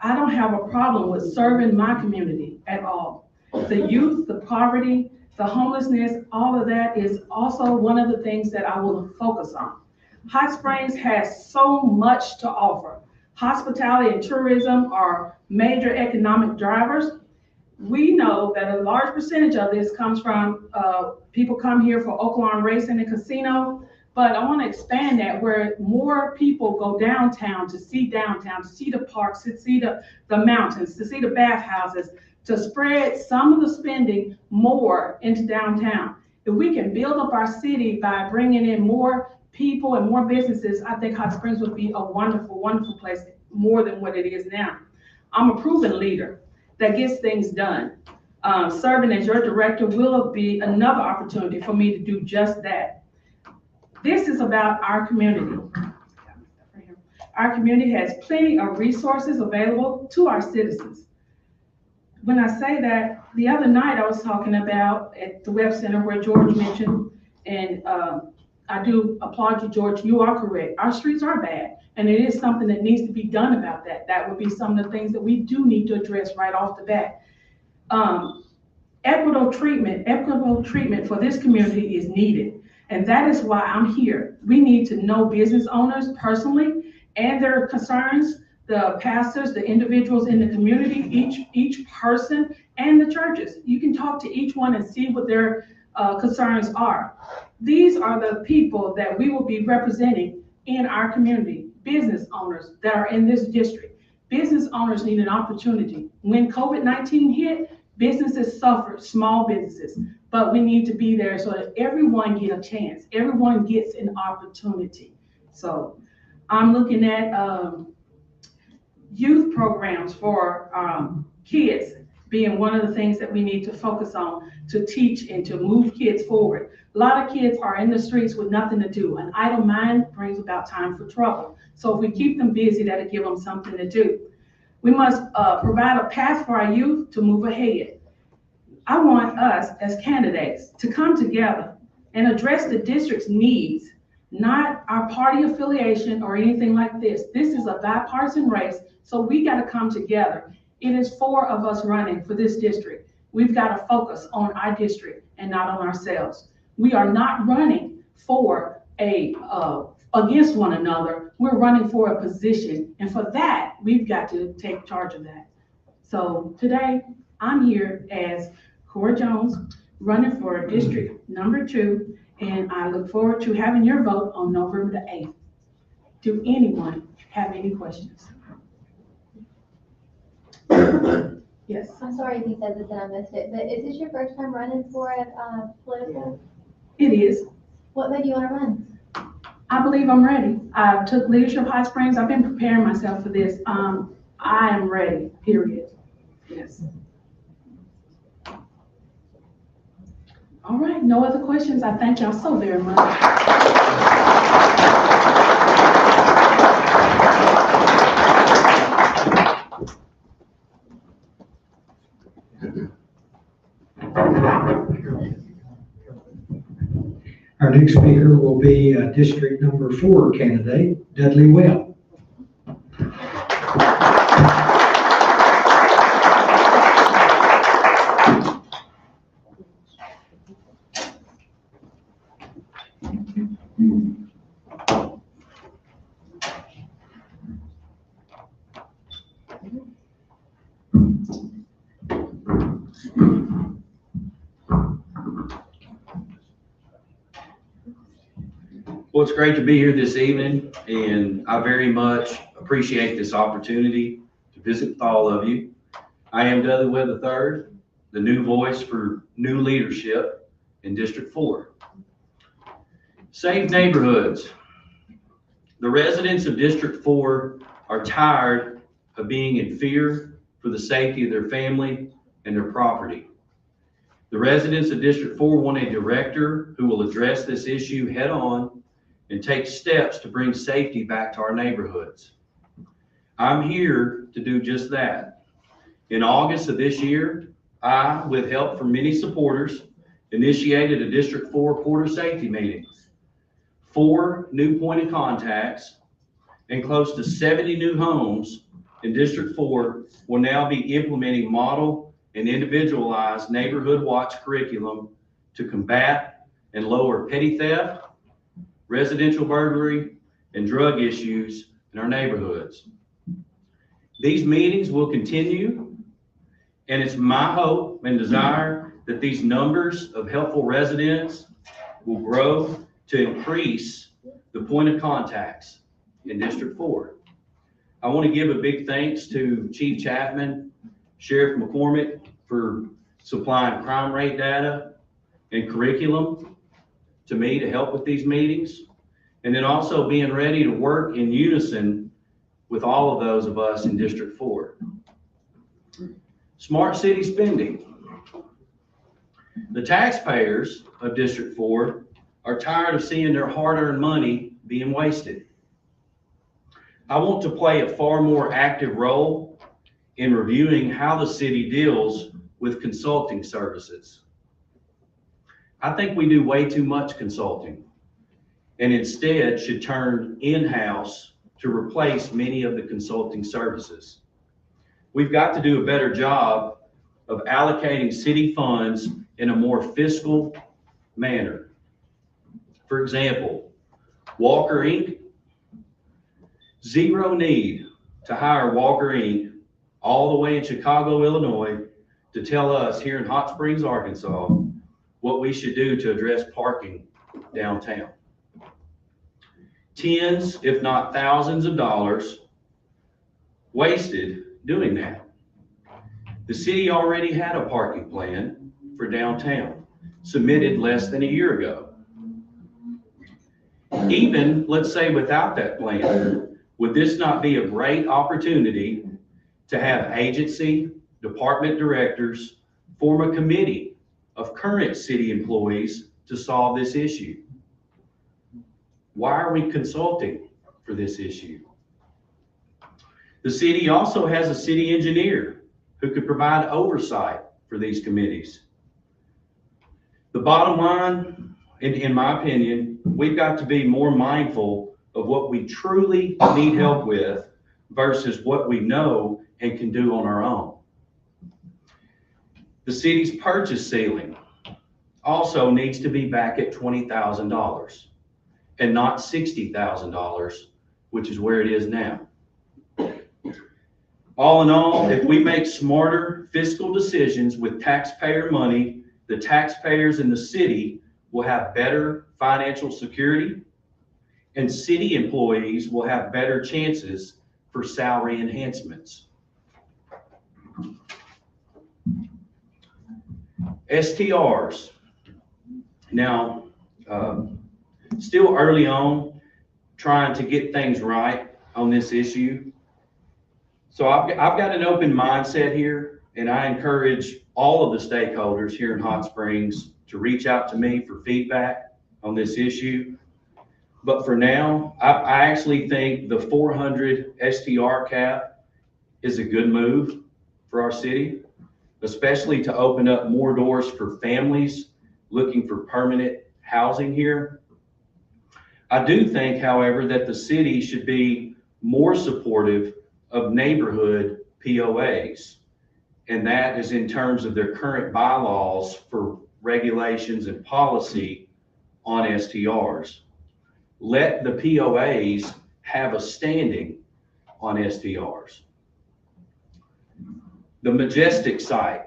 I don't have a problem with serving my community at all. The youth, the poverty, the homelessness, all of that is also one of the things that I will focus on. Hot Springs has so much to offer. Hospitality and tourism are major economic drivers. We know that a large percentage of this comes from people come here for Oaklawn Racing and Casino, but I want to expand that where more people go downtown, to see the parks, to see the mountains, to see the bathhouses, to spread some of the spending more into downtown. If we can build up our city by bringing in more people and more businesses, I think Hot Springs would be a wonderful, wonderful place, more than what it is now. I'm a proven leader that gets things done. Serving as your director will be another opportunity for me to do just that. This is about our community. Our community has plenty of resources available to our citizens. When I say that, the other night I was talking about at the Web Center where George mentioned, and I do applaud you, George, you are correct. Our streets are bad, and it is something that needs to be done about that. That would be some of the things that we do need to address right off the bat. Equitable treatment for this community is needed, and that is why I'm here. We need to know business owners personally and their concerns, the pastors, the individuals in the community, each person, and the churches. You can talk to each one and see what their concerns are. These are the people that we will be representing in our community, business owners that are in this district. Business owners need an opportunity. When COVID-19 hit, businesses suffered, small businesses, but we need to be there so that everyone gets a chance, everyone gets an opportunity. So I'm looking at youth programs for kids being one of the things that we need to focus on to teach and to move kids forward. A lot of kids are in the streets with nothing to do. An idle mind brings about time for trouble. So if we keep them busy, that'll give them something to do. We must provide a path for our youth to move ahead. I want us as candidates to come together and address the district's needs, not our party affiliation or anything like this. This is a bipartisan race, so we got to come together. It is 4 of us running for this district. We've got to focus on our district and not on ourselves. We are not running for against one another. We're running for a position, and for that, we've got to take charge of that. So today, I'm here as Cora Jones, running for District Number 2, and I look forward to having your vote on November the 8th. Do anyone have any questions? Yes. I'm sorry if you said this and I missed it, but is this your first time running for a political? It is. What made you want to run? I believe I'm ready. I took Leadership Hot Springs. I've been preparing myself for this. I am ready, period. Yes. All right, no other questions. I thank y'all so very much. Our next speaker will be District Number 4 candidate, Dudley Webb. Well, it's great to be here this evening, and I very much appreciate this opportunity to visit with all of you. I am Dudley Webb III, the new voice for new leadership in District 4. Safe neighborhoods. The residents of District 4 are tired of being in fear for the safety of their family and their property. The residents of District 4 want a director who will address this issue head on and take steps to bring safety back to our neighborhoods. I'm here to do just that. In August of this year, I, with help from many supporters, initiated a District 4 Porter Safety meeting. 4 new point of contacts and close to 70 new homes in District 4 will now be implementing model and individualized neighborhood watch curriculum to combat and lower petty theft, residential burglary, and drug issues in our neighborhoods. These meetings will continue, and it's my hope and desire that these numbers of helpful residents will grow to increase the point of contacts in District 4. I want to give a big thanks to Chief Chapman, Sheriff McCormick for supplying crime rate data and curriculum to me to help with these meetings, and then also being ready to work in unison with all of those of us in District 4. Smart city spending. The taxpayers of District 4 are tired of seeing their hard-earned money being wasted. I want to play a far more active role in reviewing how the city deals with consulting services. I think we do way too much consulting and instead should turn in-house to replace many of the consulting services. We've got to do a better job of allocating city funds in a more fiscal manner. For example, Walker Inc. Zero need to hire Walker Inc. all the way in Chicago, Illinois, to tell us here in Hot Springs, Arkansas, what we should do to address parking downtown. Tens, if not thousands of dollars wasted doing that. The city already had a parking plan for downtown, submitted less than a year ago. Even, let's say, without that plan, would this not be a great opportunity to have agency, department directors form a committee of current city employees to solve this issue? Why are we consulting for this issue? The city also has a city engineer who could provide oversight for these committees. The bottom line, in my opinion, we've got to be more mindful of what we truly need help with versus what we know and can do on our own. The city's purchase ceiling also needs to be back at $20,000 and not $60,000, which is where it is now. All in all, if we make smarter fiscal decisions with taxpayer money, the taxpayers in the city will have better financial security, and city employees will have better chances for salary enhancements. STRs. Now, still early on, trying to get things right on this issue. So I've got an open mindset here, and I encourage all of the stakeholders here in Hot Springs to reach out to me for feedback on this issue. But for now, I actually think the 400 STR cap is a good move for our city, especially to open up more doors for families looking for permanent housing here. I do think, however, that the city should be more supportive of neighborhood POAs, and that is in terms of their current bylaws for regulations and policy on STRs. Let the POAs have a standing on STRs. The Majestic site.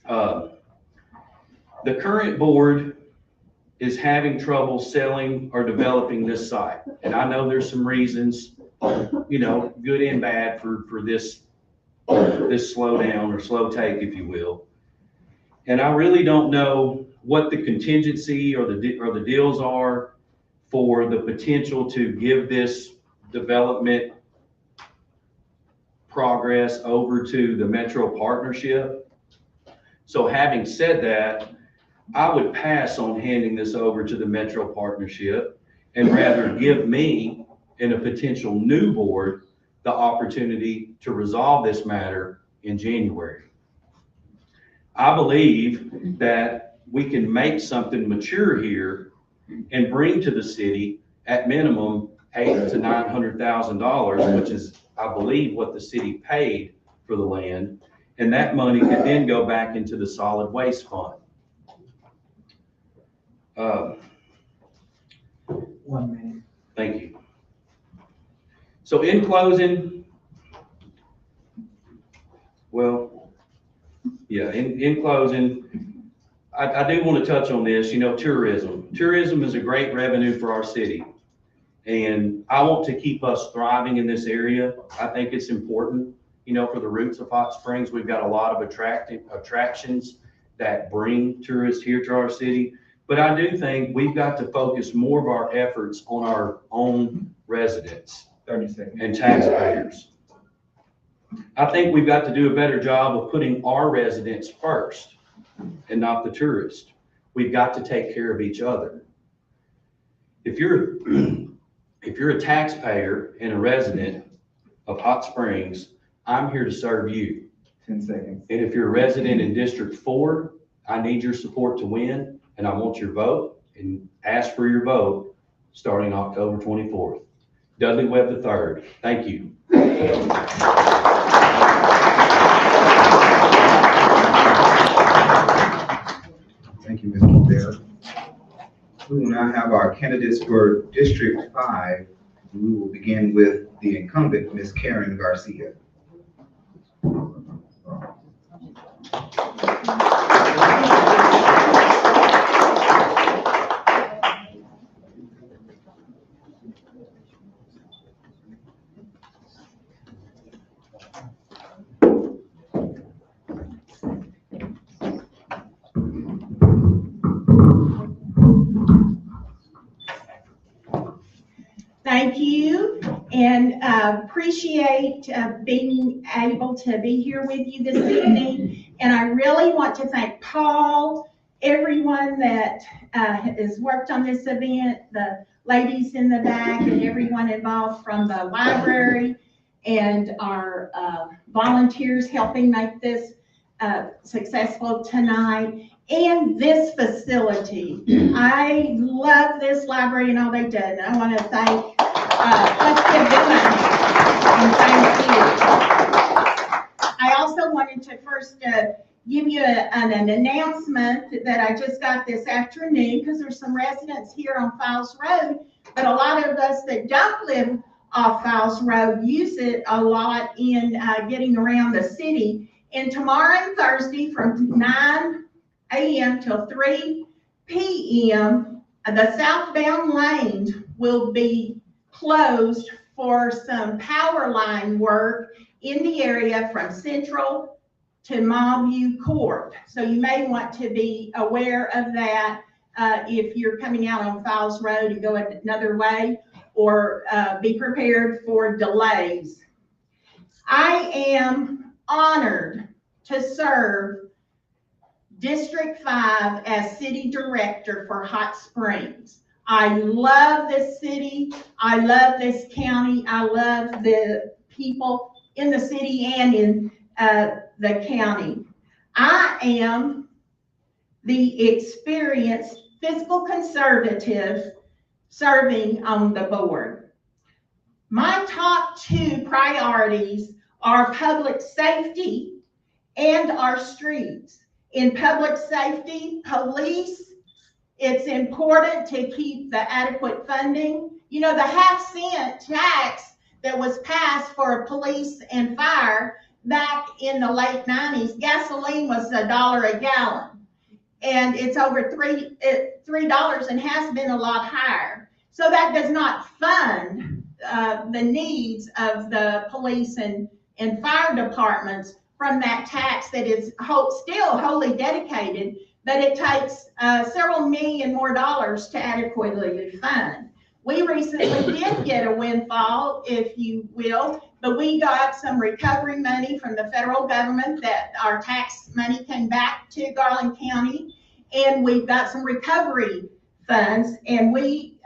The current board is having trouble selling or developing this site. And I know there's some reasons, you know, good and bad for this slowdown or slow take, if you will. And I really don't know what the contingency or the deals are for the potential to give this development progress over to the Metro Partnership. So having said that, I would pass on handing this over to the Metro Partnership and rather give me and a potential new board the opportunity to resolve this matter in January. I believe that we can make something mature here and bring to the city at minimum $800,000 to $900,000, which is, I believe, what the city paid for the land. And that money could then go back into the solid waste fund. 1 minute. Thank you. So in closing, in closing, I do want to touch on this, tourism. Tourism is a great revenue for our city. And I want to keep us thriving in this area. I think it's important, for the roots of Hot Springs. We've got a lot of attractions that bring tourists here to our city. But I do think we've got to focus more of our efforts on our own residents 30 seconds. and taxpayers. I think we've got to do a better job of putting our residents first and not the tourists. We've got to take care of each other. If you're a taxpayer and a resident of Hot Springs, I'm here to serve you. 10 seconds. And if you're a resident in District 4, I need your support to win, and I want your vote, and ask for your vote starting October 24th. Dudley Webb III, thank you. Thank you, Mr. Dale. We will now have our candidates for District 5. We will begin with the incumbent, Ms. Karen Garcia. Thank you, and appreciate being able to be here with you this evening. And I really want to thank Paul, everyone that has worked on this event, the ladies in the back, and everyone involved from the library, and our volunteers helping make this successful tonight. And this facility. I love this library and all they did. And I want to thank, let's give them a hand. And thank you. I also wanted to first give you an announcement that I just got this afternoon, because there's some residents here on Files Road, but a lot of us that don't live off Files Road use it a lot in getting around the city. And tomorrow and Thursday from 9 a.m. till 3 p.m., the southbound lanes will be closed for some power line work in the area from Central to Mawview Court. So you may want to be aware of that if you're coming out on Files Road and go another way, or be prepared for delays. I am honored to serve District 5 as City Director for Hot Springs. I love this city. I love this county. I love the people in the city and in the county. I am the experienced fiscal conservative serving on the board. My top 2 priorities are public safety and our streets. In public safety, police, it's important to keep the adequate funding. The half-cent tax that was passed for police and fire back in the late 90s, gasoline was $1 a gallon. And it's over $3 and has been a lot higher. So that does not fund the needs of the police and fire departments from that tax that is still wholly dedicated, but it takes several million more dollars to adequately fund. We recently did get a windfall, if you will, but we got some recovery money from the federal government that our tax money came back to Garland County. And we've got some recovery funds, and we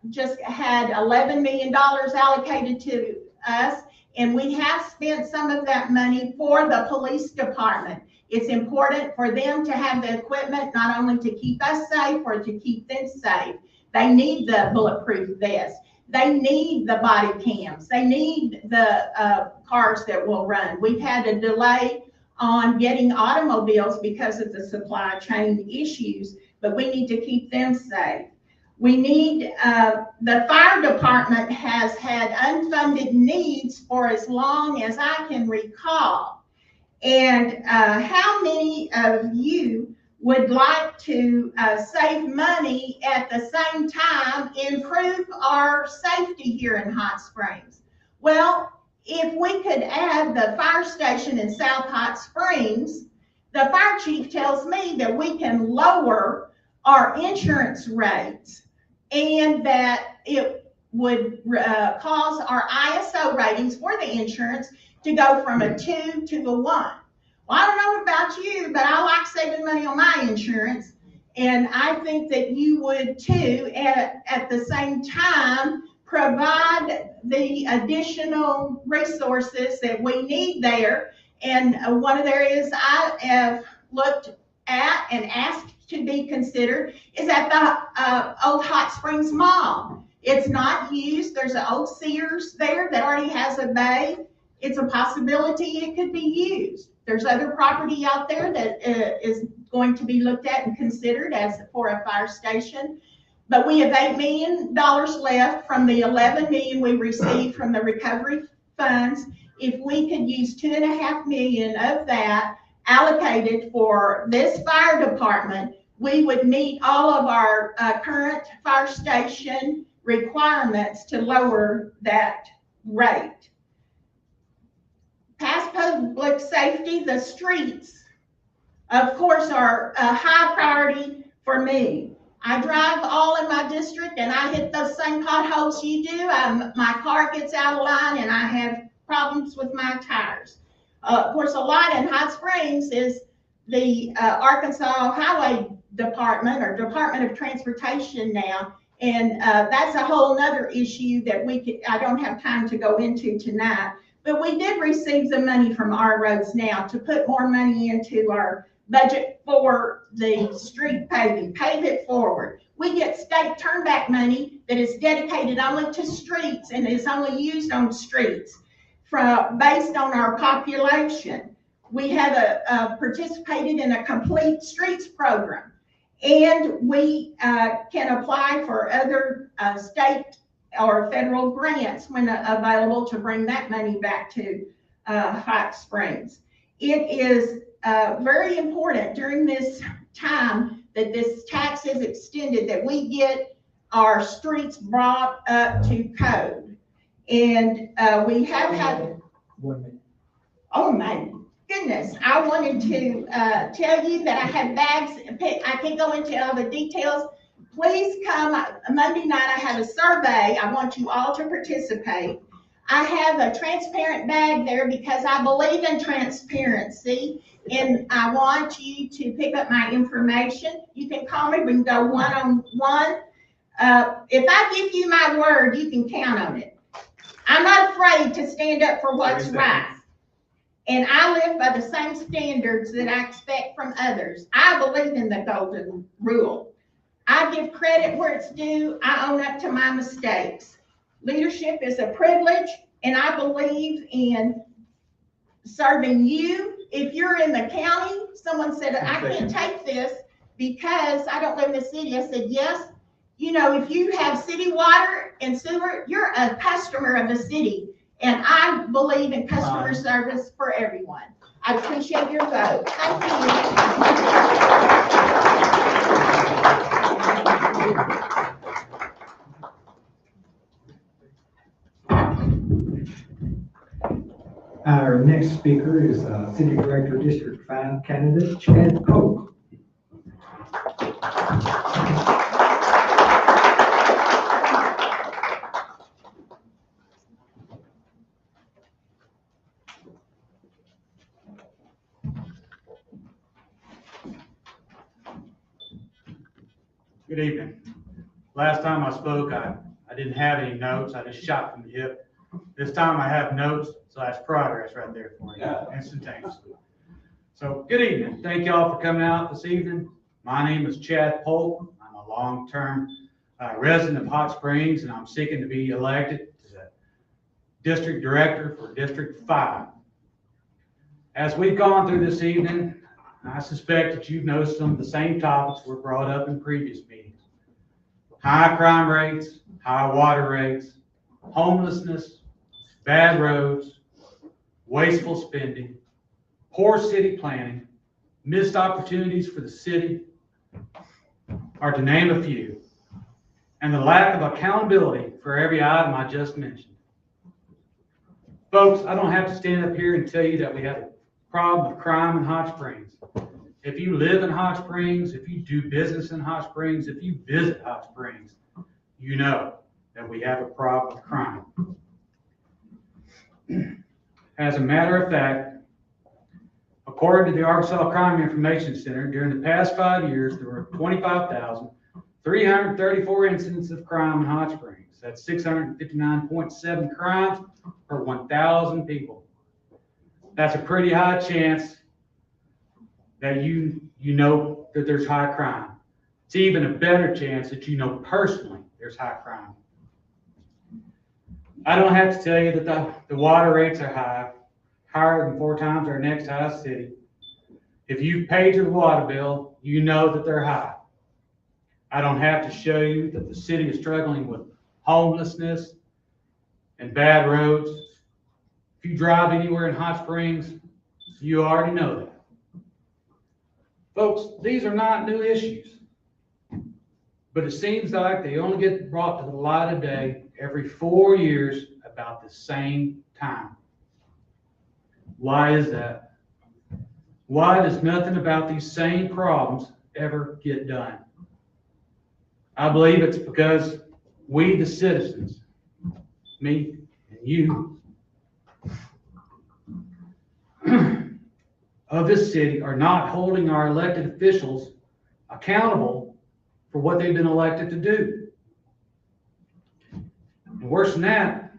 just had $11 million allocated to us, and we have spent some of that money for the police department. It's important for them to have the equipment, not only to keep us safe, or to keep them safe. They need the bulletproof vest. They need the body cams. They need the cars that will run. We've had a delay on getting automobiles because of the supply chain issues, but we need to keep them safe. We need, the fire department has had unfunded needs for as long as I can recall. And how many of you would like to save money at the same time improve our safety here in Hot Springs? Well, if we could add the fire station in South Hot Springs, the fire chief tells me that we can lower our insurance rates, and that it would cause our ISO ratings for the insurance to go from a 2 to a 1. Well, I don't know about you, but I like saving money on my insurance, and I think that you would too, at the same time, provide the additional resources that we need there. And one of the areas I have looked at and asked to be considered is at the old Hot Springs Mall. It's not used. There's an old Sears there that already has a bay. It's a possibility it could be used. There's other property out there that is going to be looked at and considered as for a fire station. But we have $8 million left from the $11 million we received from the recovery funds. If we could use $2.5 million of that allocated for this fire department, we would meet all of our current fire station requirements to lower that rate. Past public safety, the streets, of course, are a high priority for me. I drive all in my district, and I hit those same potholes you do. My car gets out of line, and I have problems with my tires. Of course, a lot in Hot Springs is the Arkansas Highway Department, or Department of Transportation now, and that's a whole nother issue that I don't have time to go into tonight. But we did receive the money from our roads now to put more money into our budget for the street paving, pave it forward. We get state turnback money that is dedicated only to streets and is only used on streets based on our population. We have participated in a complete streets program, and we can apply for other state or federal grants when available to bring that money back to Hot Springs. It is very important during this time that this tax is extended, that we get our streets brought up to code. And we have had, 1 minute. oh my goodness, I wanted to tell you that I have bags. I can't go into all the details. Please come Monday night. I have a survey. I want you all to participate. I have a transparent bag there because I believe in transparency, and I want you to pick up my information. You can call me. We can go one-on-one. If I give you my word, you can count on it. I'm not afraid to stand up for what's right. And I live by the same standards that I expect from others. I believe in the golden rule. I give credit where it's due. I own up to my mistakes. Leadership is a privilege, and I believe in serving you. If you're in the county, someone said, I can't take this because I don't live in the city. I said, yes. You know, if you have city water and sewer, you're a customer of the city. And I believe in customer service for everyone. I appreciate your vote. Thank you. Our next speaker is City Director, District 5 candidate Chad Polk. Good evening. Last time I spoke, I didn't have any notes. I just shot from the hip. This time I have notes, so that's progress right there for you, instantaneously. So, good evening. Thank y'all for coming out this evening. My name is Chad Polk. I'm a long-term resident of Hot Springs, and I'm seeking to be elected to the District Director for District 5. As we've gone through this evening, I suspect that you've noticed some of the same topics were brought up in previous meetings. High crime rates, high water rates, homelessness, bad roads, wasteful spending, poor city planning, missed opportunities for the city, are to name a few, and the lack of accountability for every item I just mentioned. Folks, I don't have to stand up here and tell you that we have a problem of crime in Hot Springs. If you live in Hot Springs, if you do business in Hot Springs, if you visit Hot Springs, you know that we have a problem with crime. As a matter of fact, according to the Arkansas Crime Information Center, during the past 5 years, there were 25,334 incidents of crime in Hot Springs. That's 659.7 crimes per 1,000 people. That's a pretty high chance that you know that there's high crime. It's even a better chance that you know personally there's high crime. I don't have to tell you that the water rates are high, higher than 4 times our next highest city. If you've paid your water bill, you know that they're high. I don't have to show you that the city is struggling with homelessness and bad roads. If you drive anywhere in Hot Springs, you already know that. Folks, these are not new issues, but it seems like they only get brought to the light of day every 4 years about the same time. Why is that? Why does nothing about these same problems ever get done? I believe it's because we, the citizens, me and you, of this city are not holding our elected officials accountable for what they've been elected to do. And worse than that,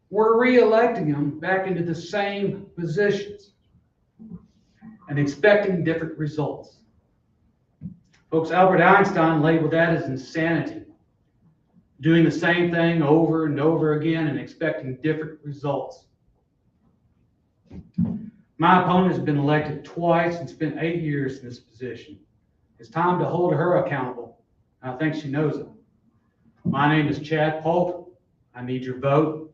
we're re-electing them back into the same positions and expecting different results. Folks, Albert Einstein labeled that as insanity, doing the same thing over and over again and expecting different results. My opponent has been elected twice and spent 8 years in this position. It's time to hold her accountable. I think she knows it. My name is Chad Polk. I need your vote.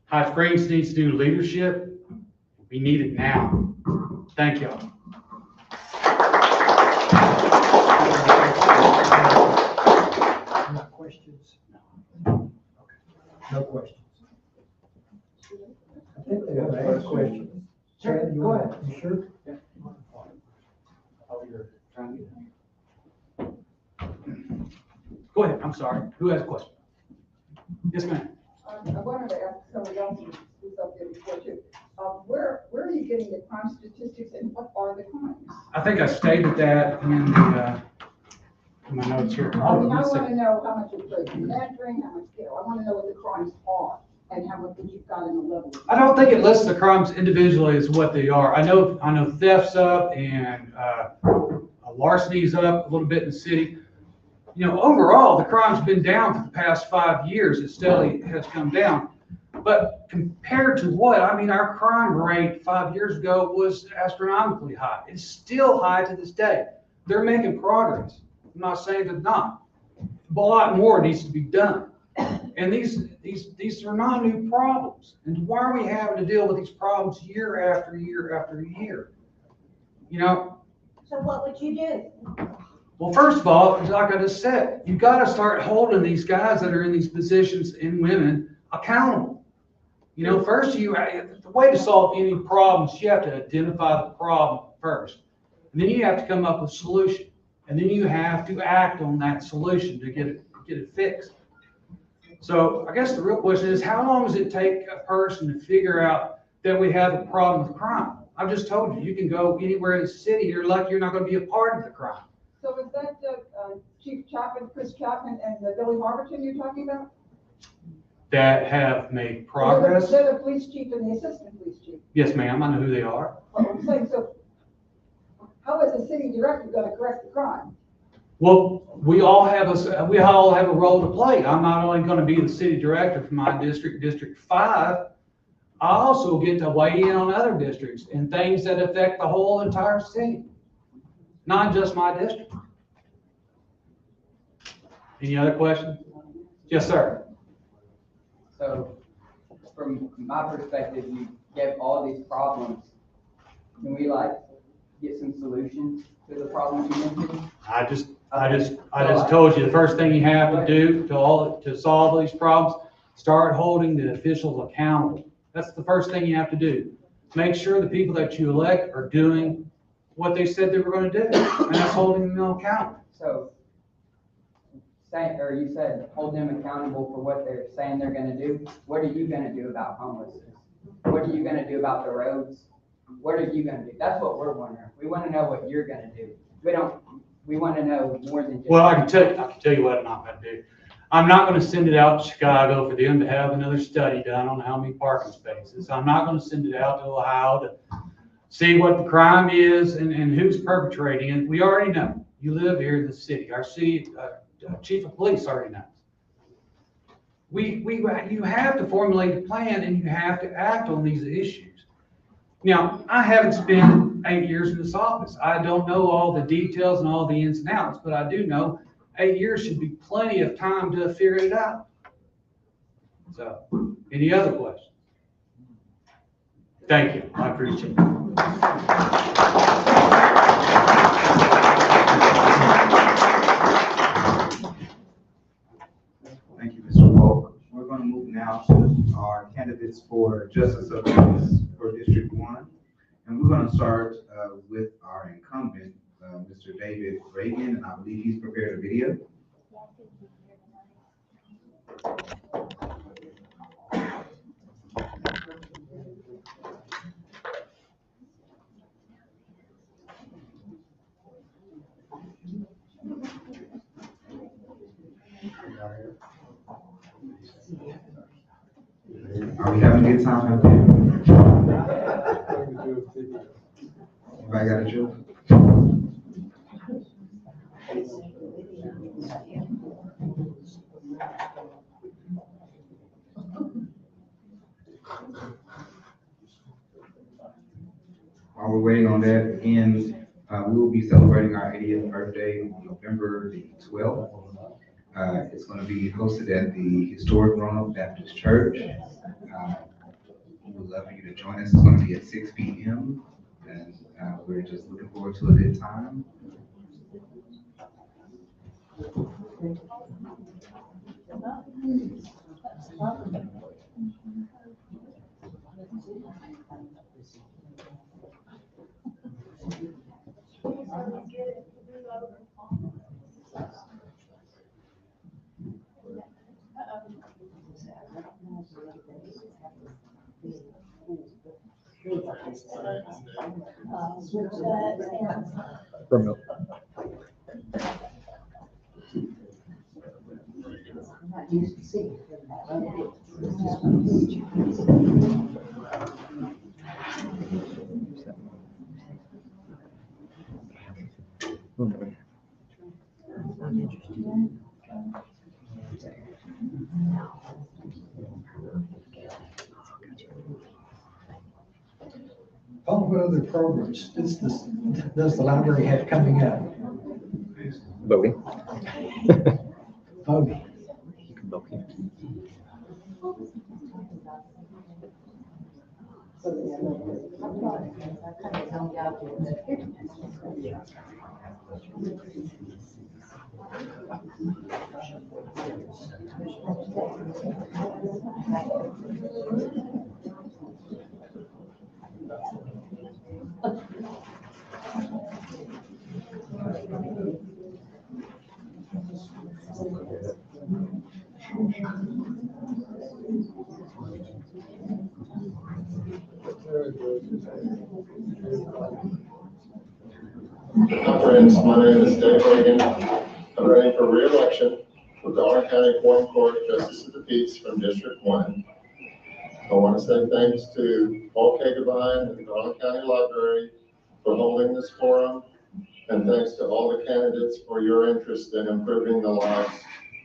Hot Springs needs new leadership. We need it now. Thank y'all. No questions? No. No questions. I think they have a question. Chad, you go ahead. You sure? Yeah. Go ahead. I'm sorry. Who has a question? Yes, ma'am. I wanted to ask somebody else who's up there before too. Where are you getting the crime statistics and what are the crimes? I think I stated that in my notes here. I mean, I want to know how much is breaking and entering, how much, I want to know what the crimes are and how much you've got in the level. I don't think it lists the crimes individually as what they are. I know theft's up and larceny's up a little bit in the city. You know, overall, the crime's been down for the past 5 years. It steadily has come down. But compared to what? I mean, our crime rate 5 years ago was astronomically high. It's still high to this day. They're making progress. I'm not saying they're not. But a lot more needs to be done. And these are not new problems. And why are we having to deal with these problems year after year after year? You know? So what would you do? Well, first of all, like I just said, you've got to start holding these guys that are in these positions and women accountable. You know, first, the way to solve any problems, you have to identify the problem first. And then you have to come up with a solution. And then you have to act on that solution to get it fixed. So I guess the real question is, how long does it take a person to figure out that we have a problem with crime? I've just told you, you can go anywhere in the city, you're lucky you're not going to be a part of the crime. So is that Chief Chapman, Chris Chapman, and Billy Harberton you're talking about? That have made progress. They're the police chief and the assistant police chief. Yes, ma'am, I know who they are. Well, I'm saying, so how is the city director going to correct the crime? Well, we all have a role to play. I'm not only going to be the city director for my district, District 5, I also get to weigh in on other districts and things that affect the whole entire city, not just my district. Any other questions? Yes, sir. So, from my perspective, you get all these problems. Can we get some solutions to the problems you mentioned? I just told you, the first thing you have to do to solve these problems, start holding the officials accountable. That's the first thing you have to do. Make sure the people that you elect are doing what they said they were going to do, and that's holding them accountable. So, you said hold them accountable for what they're saying they're going to do. What are you going to do about homelessness? What are you going to do about the roads? What are you going to do? That's what we're wondering. We want to know what you're going to do. We want to know more than just. Well, I can tell you what I'm not going to do. I'm not going to send it out to Chicago for them to have another study done on how many parking spaces. I'm not going to send it out to Ohio to see what the crime is and who's perpetrating it. We already know. You live here in the city. Our city chief of police already knows. You have to formulate a plan and you have to act on these issues. Now, I haven't spent 8 years in this office. I don't know all the details and all the ins and outs, but I do know 8 years should be plenty of time to figure it out. So, any other questions? Thank you. I appreciate it. Thank you, Mr. Polk. We're going to move now to our candidates for Justice of the Peace for District 1. And we're going to start with our incumbent, Mr. David Reagan, and I believe he's prepared a video. Are we having a good time out there? Everybody got a joke? While we're waiting on that, again, we will be celebrating our 80th birthday on November the 12th. It's going to be hosted at the historic Roanoke Baptist Church. We would love for you to join us. It's going to be at 6 p.m. and we're just looking forward to a good time. Paul, what other programs does the library have coming up? Voting. Voting. You can vote here. Hi friends, my name is Dave Reagan. I'm running running for re-election for Garland County Court Justice of the Peace from District 1. I want to say thanks to Paul Kagavine and the Garland County Library for holding this forum, and thanks to all the candidates for your interest in improving the lives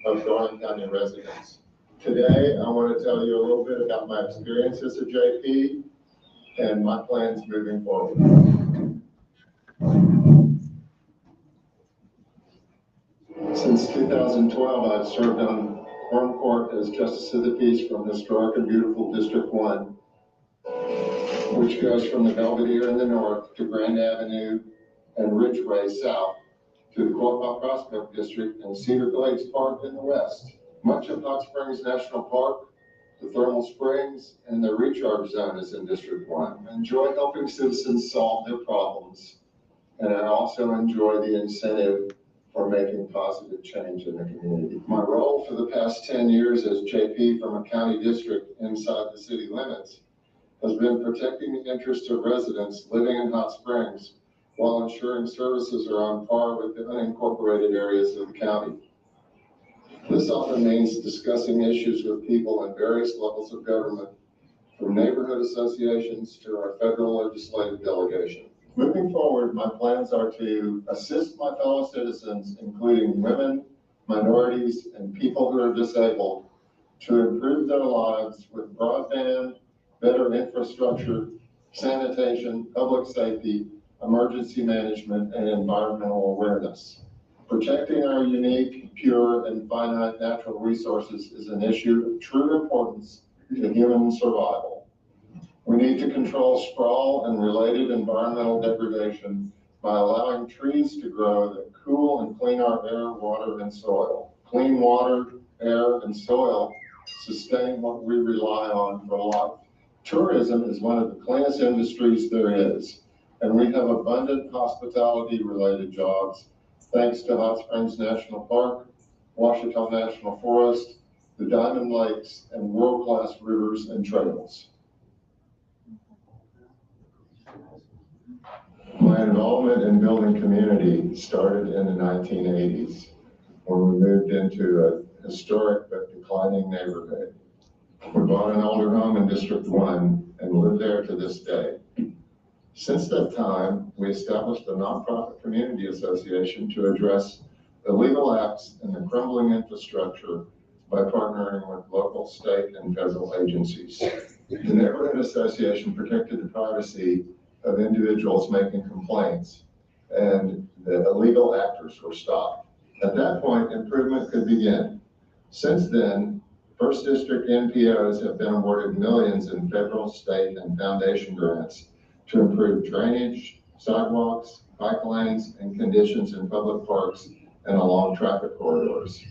of Garland County residents. Today, I want to tell you a little bit about my experience as a JP and my plans moving forward. Since 2012, I've served on Quorum Court as Justice of the Peace from historic and beautiful District 1, which goes from the Belvedere in the north to Grand Avenue and Ridgeway south to the Quapaw Prospect District and Cedar Glades Park in the west. Much of Hot Springs National Park, the Thermal Springs, and the Recharge Zone is in District 1. I enjoy helping citizens solve their problems, and I also enjoy the incentive for making positive change in the community. My role for the past 10 years as JP from a county district inside the city limits has been protecting the interests of residents living in Hot Springs while ensuring services are on par with the unincorporated areas of the county. This often means discussing issues with people in various levels of government, from neighborhood associations to our federal legislative delegation. Moving forward, my plans are to assist my fellow citizens, including women, minorities, and people who are disabled, to improve their lives with broadband, better infrastructure, sanitation, public safety, emergency management, and environmental awareness. Protecting our unique, pure, and finite natural resources is an issue of true importance to human survival. We need to control sprawl and related environmental degradation by allowing trees to grow that cool and clean our air, water, and soil. Clean water, air, and soil sustain what we rely on for life. Tourism is one of the cleanest industries there is, and we have abundant hospitality-related jobs thanks to Hot Springs National Park, Ouachita National Forest, the Diamond Lakes, and world-class rivers and trails. My involvement in building community started in the 1980s when we moved into a historic but declining neighborhood. We bought an older home in District 1 and live there to this day. Since that time, we established a nonprofit community association to address illegal acts in the crumbling infrastructure by partnering with local, state, and federal agencies. The neighborhood association protected the privacy of individuals making complaints, and the illegal actors were stopped. At that point, improvement could begin. Since then, First District NPOs have been awarded millions in federal, state, and foundation grants to improve drainage, sidewalks, bike lanes, and conditions in public parks and along traffic corridors.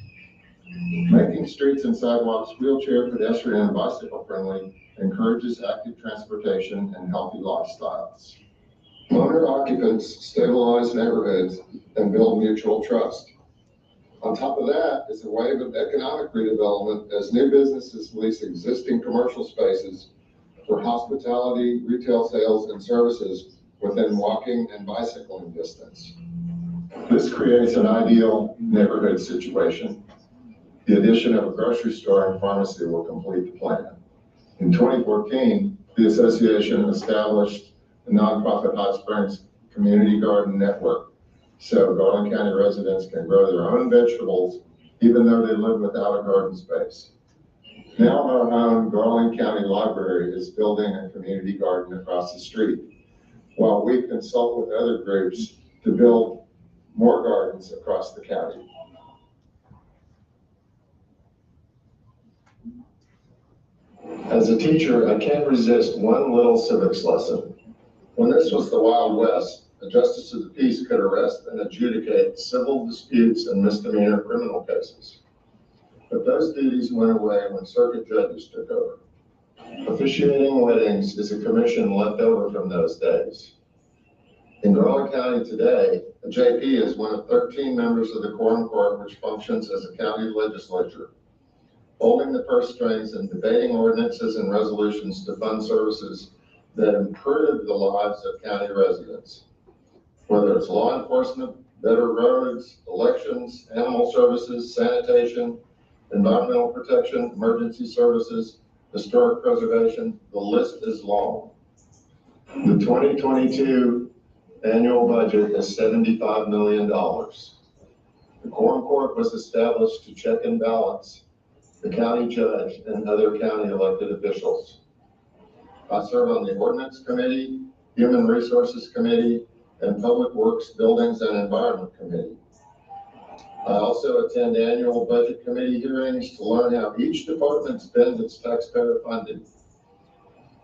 Making streets and sidewalks wheelchair, pedestrian, and bicycle friendly encourages active transportation and healthy lifestyles. Owner occupants stabilize neighborhoods and build mutual trust. On top of that is a wave of economic redevelopment as new businesses lease existing commercial spaces for hospitality, retail sales, and services within walking and bicycling distance. This creates an ideal neighborhood situation. The addition of a grocery store and pharmacy will complete the plan. In 2014, the association established the nonprofit Hot Springs Community Garden Network, so Garland County residents can grow their own vegetables even though they live without a garden space. Now our own Garland County Library is building a community garden across the street, while we consult with other groups to build more gardens across the county. As a teacher, I can't resist one little civics lesson. When this was the Wild West, a justice of the peace could arrest and adjudicate civil disputes and misdemeanor criminal cases. But those duties went away when circuit judges took over. Officiating weddings is a commission left over from those days. In Garland County today, a JP is one of 13 members of the Quorum Court, which functions as a county legislature, holding the purse strings and debating ordinances and resolutions to fund services that improve the lives of county residents. Whether it's law enforcement, better roads, elections, animal services, sanitation, environmental protection, emergency services, historic preservation. The list is long. The 2022 annual budget is $75 million. The Quorum Court was established to check and balance the county judge and other county elected officials. I serve on the Ordinance Committee, Human Resources Committee, and Public Works, Buildings, and Environment Committee. I also attend annual budget committee hearings to learn how each department spends its taxpayer funding.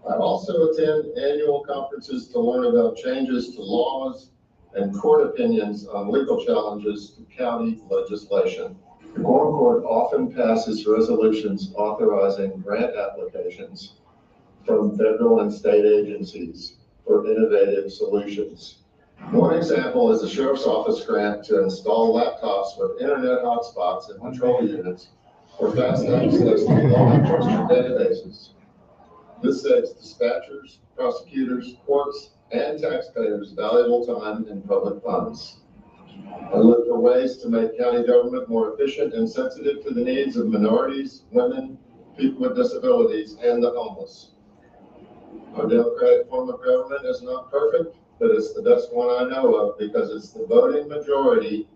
I also attend annual conferences to learn about changes to laws and court opinions on legal challenges to county legislation. The Quorum Court often passes resolutions authorizing grant applications from federal and state agencies for innovative solutions. One example is the Sheriff's Office grant to install laptops with internet hotspots and patrol units for fast access to law enforcement databases. This saves dispatchers, prosecutors, courts, and taxpayers valuable time and public funds. I look for ways to make county government more efficient and sensitive to the needs of minorities, women, people with disabilities, and the homeless. Our democratic form of government is not perfect, but it's the best one I know of because it's the voting majority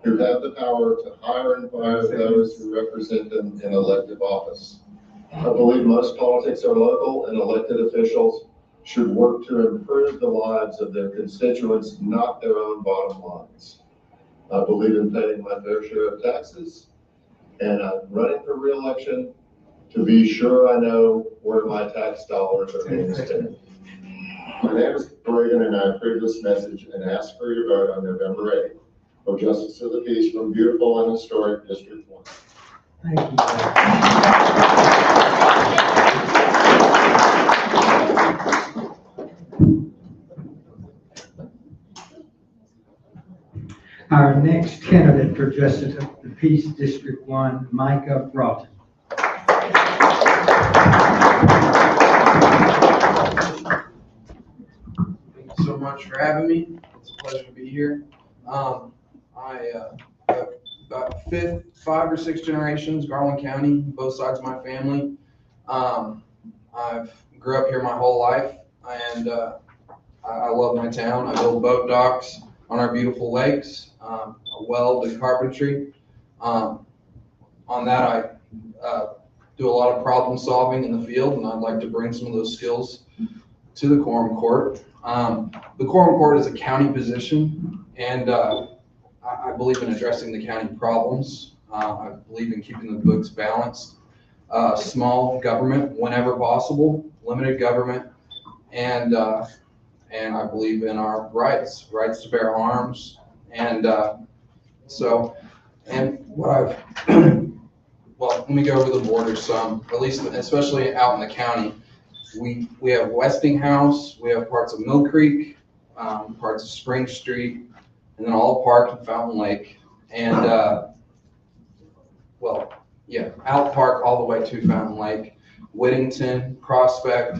who have the power to hire and fire those who represent them in elective office. I believe most politics are local, and elected officials should work to improve the lives of their constituents, not their own bottom lines. I believe in paying my fair share of taxes, and I'm running for re-election to be sure I know where my tax dollars are being spent. My name is Reagan, and I approve this message and ask for your vote on November 8th for Justice of the Peace from beautiful and historic District 1. Thank you. Our next candidate for Justice of the Peace, District 1, Micah Broughton. Thank you so much for having me. It's a pleasure to be here. I have about 5 or 6 generations, Garland County, both sides of my family. I've grew up here my whole life, and I love my town. I build boat docks on our beautiful lakes. I weld and carpentry. On that, I do a lot of problem solving in the field, and I'd like to bring some of those skills to the Quorum Court. The Quorum Court is a county position, and I believe in addressing the county problems. I believe in keeping the books balanced. Small government whenever possible, limited government, and I believe in our rights to bear arms. And what I've, well, let me go over the borders some, at least, especially out in the county. We have Westinghouse, we have parts of Mill Creek, parts of Spring Street, and then all Park and Fountain Lake. And, Out Park all the way to Fountain Lake, Whittington, Prospect.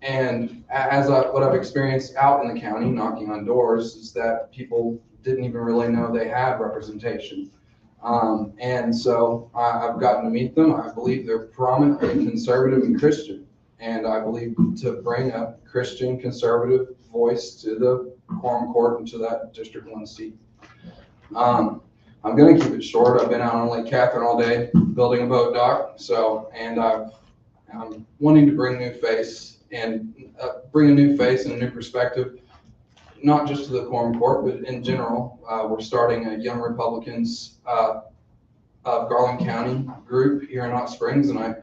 And what I've experienced out in the county, knocking on doors, is that people didn't even really know they had representation. And so I've gotten to meet them. I believe they're prominently conservative and Christian. And I believe to bring a Christian conservative voice to the Quorum Court and to that District 1 seat. I'm going to keep it short. I've been out on Lake Catherine all day building a boat dock. And I'm wanting to bring new face and bring a new face and a new perspective, not just to the Quorum Court, but in general. We're starting a Young Republicans of Garland County group here in Hot Springs, and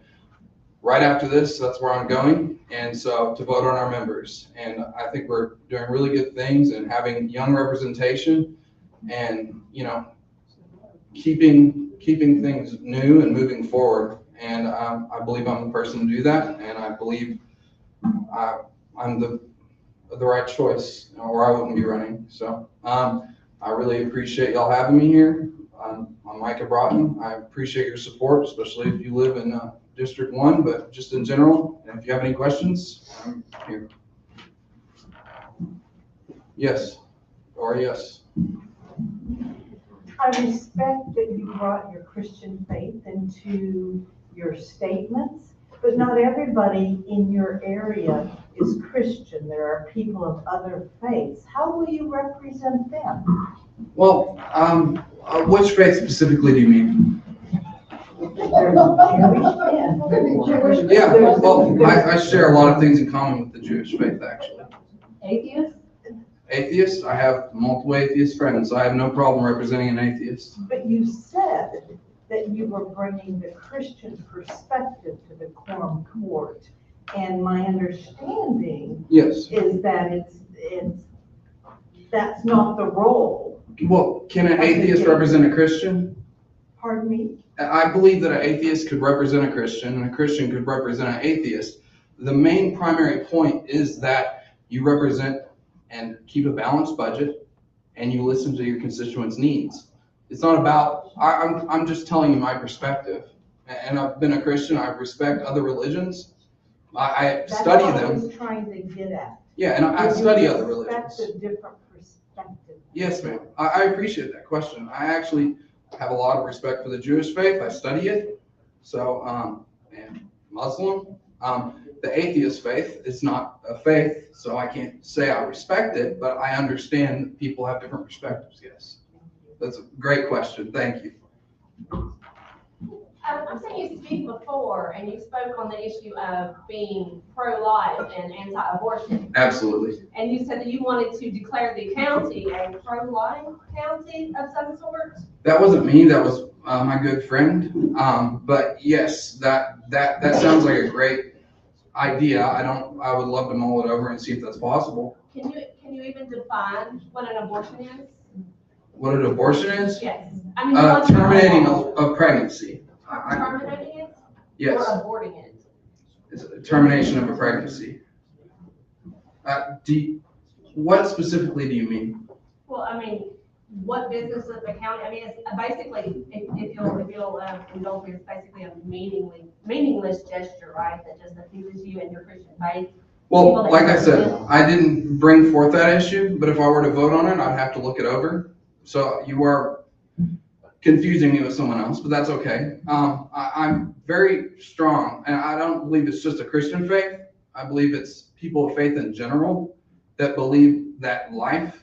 right after this, that's where I'm going, and so to vote on our members. And I think we're doing really good things and having young representation, and keeping things new and moving forward. And I believe I'm the person to do that, and I believe I'm the right choice, or I wouldn't be running. So I really appreciate y'all having me here. I'm Micah Broughton. I appreciate your support, especially if you live in District 1, but just in general. And if you have any questions, I'm here. Yes. far, yes. I respect that you brought your Christian faith into your statements, but not everybody in your area is Christian. There are people of other faiths. How will you represent them? Well, which faith specifically do you mean? Yeah, well, I share a lot of things in common with the Jewish faith, actually. Atheist? Atheist, I have multiple atheist friends, so I have no problem representing an atheist. But you said that you were bringing the Christian perspective to the quorum court. And my understanding Yes. is that that's not the role. Well, can an atheist represent a Christian? Pardon me? I believe that an atheist could represent a Christian and a Christian could represent an atheist. The main primary point is that you represent and keep a balanced budget and you listen to your constituents' needs. It's not about, I'm just telling you my perspective. And I've been a Christian, I respect other religions. I study them. That's what I was trying to get at. Yeah, and I study other religions. Respect a different perspective. Yes, ma'am. I appreciate that question. I actually have a lot of respect for the Jewish faith. I study it. So, and Muslim. The atheist faith is not a faith, so I can't say I respect it, but I understand that people have different perspectives, yes. That's a great question. Thank you. I've seen you speak before, and you spoke on the issue of being pro-life and anti-abortion. Absolutely. And you said that you wanted to declare the county a pro-life county of some sort? That wasn't me. That was my good friend. But yes, that sounds like a great idea. I would love to mull it over and see if that's possible. Can you even define what an abortion is? What an abortion is? Yes. I mean, terminating a pregnancy. Terminating it? Yes. Or aborting it? It's a termination of a pregnancy. What specifically do you mean? Well, I mean, what business of the county, I mean, it's basically, if you'll indulge me, it's basically a meaningless gesture, right? That just appeases you and your Christian faith. Well, like I said, I didn't bring forth that issue, but if I were to vote on it, I'd have to look it over. So you are confusing me with someone else, but that's okay. I'm very strong, and I don't believe it's just a Christian faith. I believe it's people of faith in general that believe that life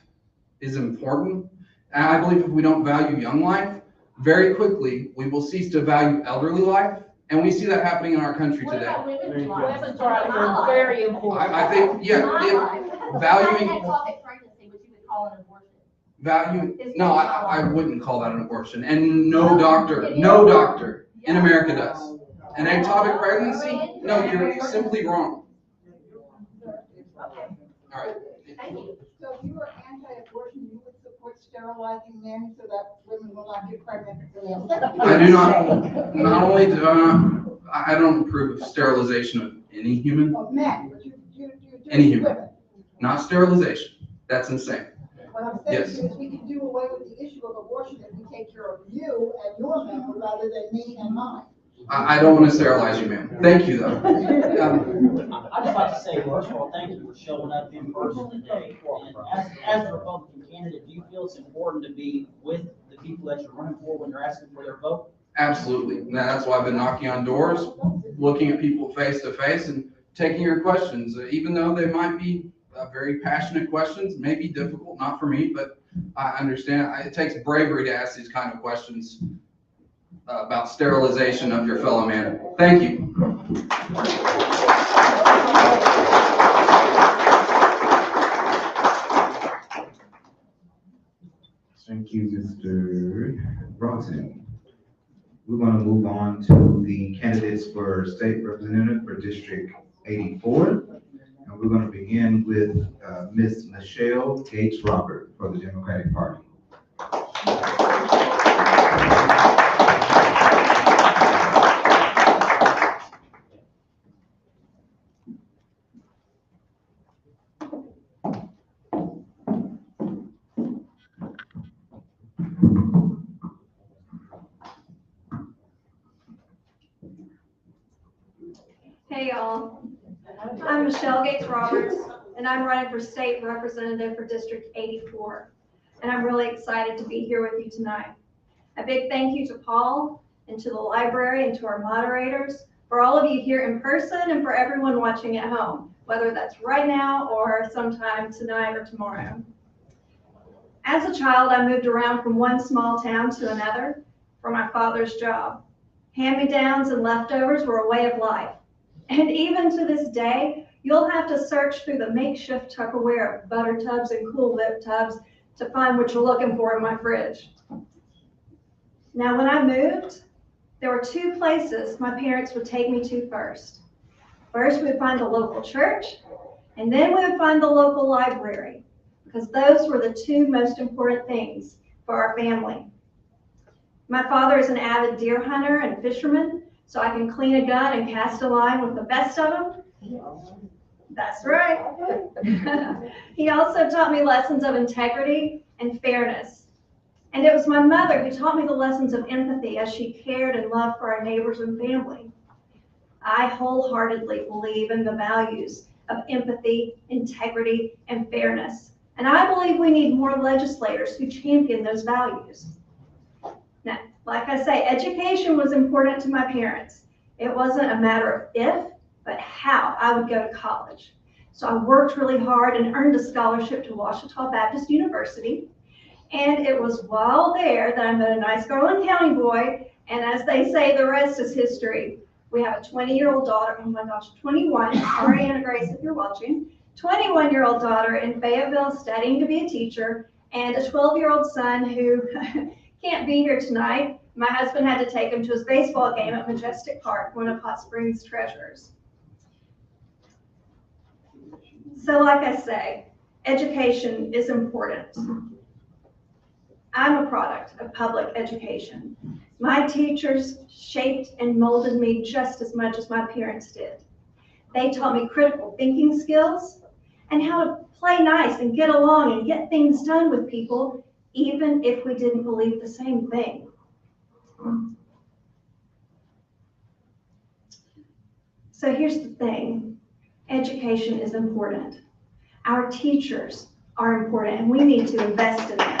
is important. And I believe if we don't value young life, very quickly we will cease to value elderly life. And we see that happening in our country today. Women's life? Very important. I think, yeah, valuing. Ectopic pregnancy, which you would call an abortion. No, I wouldn't call that an abortion. And no doctor in America does. An ectopic pregnancy? No, you're simply wrong. All right. Thank you. So if you were anti-abortion, you would support sterilizing men so that women will not get pregnant? I do not only do I don't approve of sterilization of any human. Of men, but you Any human. Not sterilization. That's insane. What I'm saying Yes. is we can do away with the issue of abortion if we take care of you and your member rather than me and mine. I don't want to sterilize you, ma'am. Thank you, though. I'd just like to say, first of all, thank you for showing up in person today. And as a Republican candidate, do you feel it's important to be with the people that you're running for when they're asking for their vote? Absolutely. And that's why I've been knocking on doors, looking at people face to face and taking your questions, even though they might be very passionate questions, may be difficult, not for me, but I understand it takes bravery to ask these kind of questions about sterilization of your fellow man. Thank you. Thank you, Mr. Bronson. We're going to move on to the candidates for state representative for District 84. And we're going to begin with Ms. Michelle Gates Robert for the Democratic Party. Hey y'all, I'm Michelle Gates Roberts, and I'm running for state representative for District 84. and I'm really excited to be here with you tonight. A big thank you to Paul and to the library and to our moderators, for all of you here in person and for everyone watching at home, whether that's right now or sometime tonight or tomorrow. As a child, I moved around from one small town to another for my father's job. Hand-me-downs and leftovers were a way of life. And even to this day, you'll have to search through the makeshift Tupperware of butter tubs and Cool Whip tubs to find what you're looking for in my fridge. Now, when I moved, there were two places my parents would take me to first. First, we would find the local church, and then we would find the local library, because those were the two most important things for our family. My father is an avid deer hunter and fisherman, so I can clean a gun and cast a line with the best of them. That's right. He also taught me lessons of integrity and fairness. And it was my mother who taught me the lessons of empathy as she cared and loved for our neighbors and family. I wholeheartedly believe in the values of empathy, integrity, and fairness. And I believe we need more legislators who champion those values. Now, like I say, education was important to my parents. It wasn't a matter of if, but how I would go to college. So I worked really hard and earned a scholarship to Ouachita Baptist University. And it was while there that I met a nice Garland County boy. And as they say, the rest is history. We have a 20-year-old daughter, oh my gosh, 21, sorry Anna Grace if you're watching, 21-year-old daughter in Fayetteville studying to be a teacher, and a 12-year-old son who can't be here tonight. My husband had to take him to his baseball game at Majestic Park, one of Hot Springs' treasures. So like I say, education is important. I'm a product of public education. My teachers shaped and molded me just as much as my parents did. They taught me critical thinking skills and how to play nice and get along and get things done with people, even if we didn't believe the same thing. So here's the thing, education is important. Our teachers are important and we need to invest in them.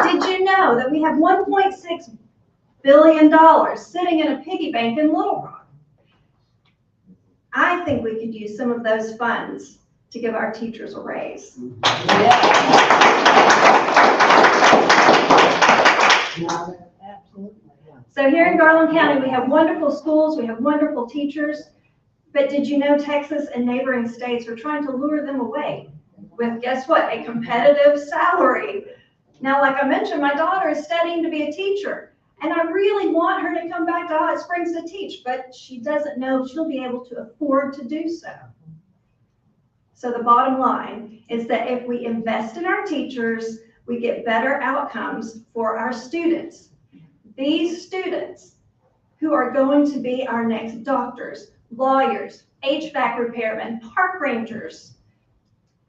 Did you know that we have $1.6 billion sitting in a piggy bank in Little Rock? I think we could use some of those funds to give our teachers a raise. So here in Garland County, we have wonderful schools, we have wonderful teachers, but did you know Texas and neighboring states are trying to lure them away with, guess what, a competitive salary. Now, like I mentioned, my daughter is studying to be a teacher, and I really want her to come back to Hot Springs to teach, but she doesn't know if she'll be able to afford to do so. So the bottom line is that if we invest in our teachers, we get better outcomes for our students. These students who are going to be our next doctors, lawyers, HVAC repairmen, park rangers,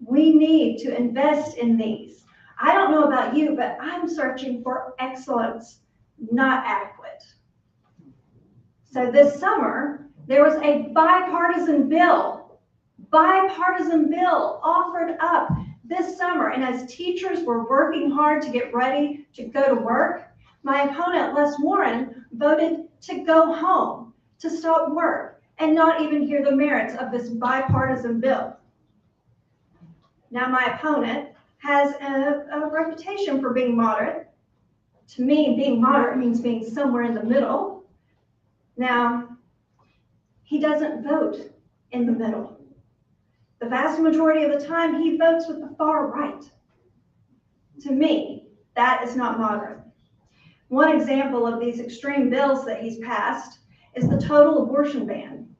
we need to invest in these. I don't know about you, but I'm searching for excellence, not adequate. So this summer, there was a bipartisan bill offered up this summer. And as teachers were working hard to get ready to go to work, my opponent, Les Warren, voted to go home, to stop work, and not even hear the merits of this bipartisan bill. Now, my opponent has a reputation for being moderate. To me, being moderate means being somewhere in the middle. Now, he doesn't vote in the middle. The vast majority of the time, he votes with the far right. To me, that is not moderate. One example of these extreme bills that he's passed is the total abortion ban.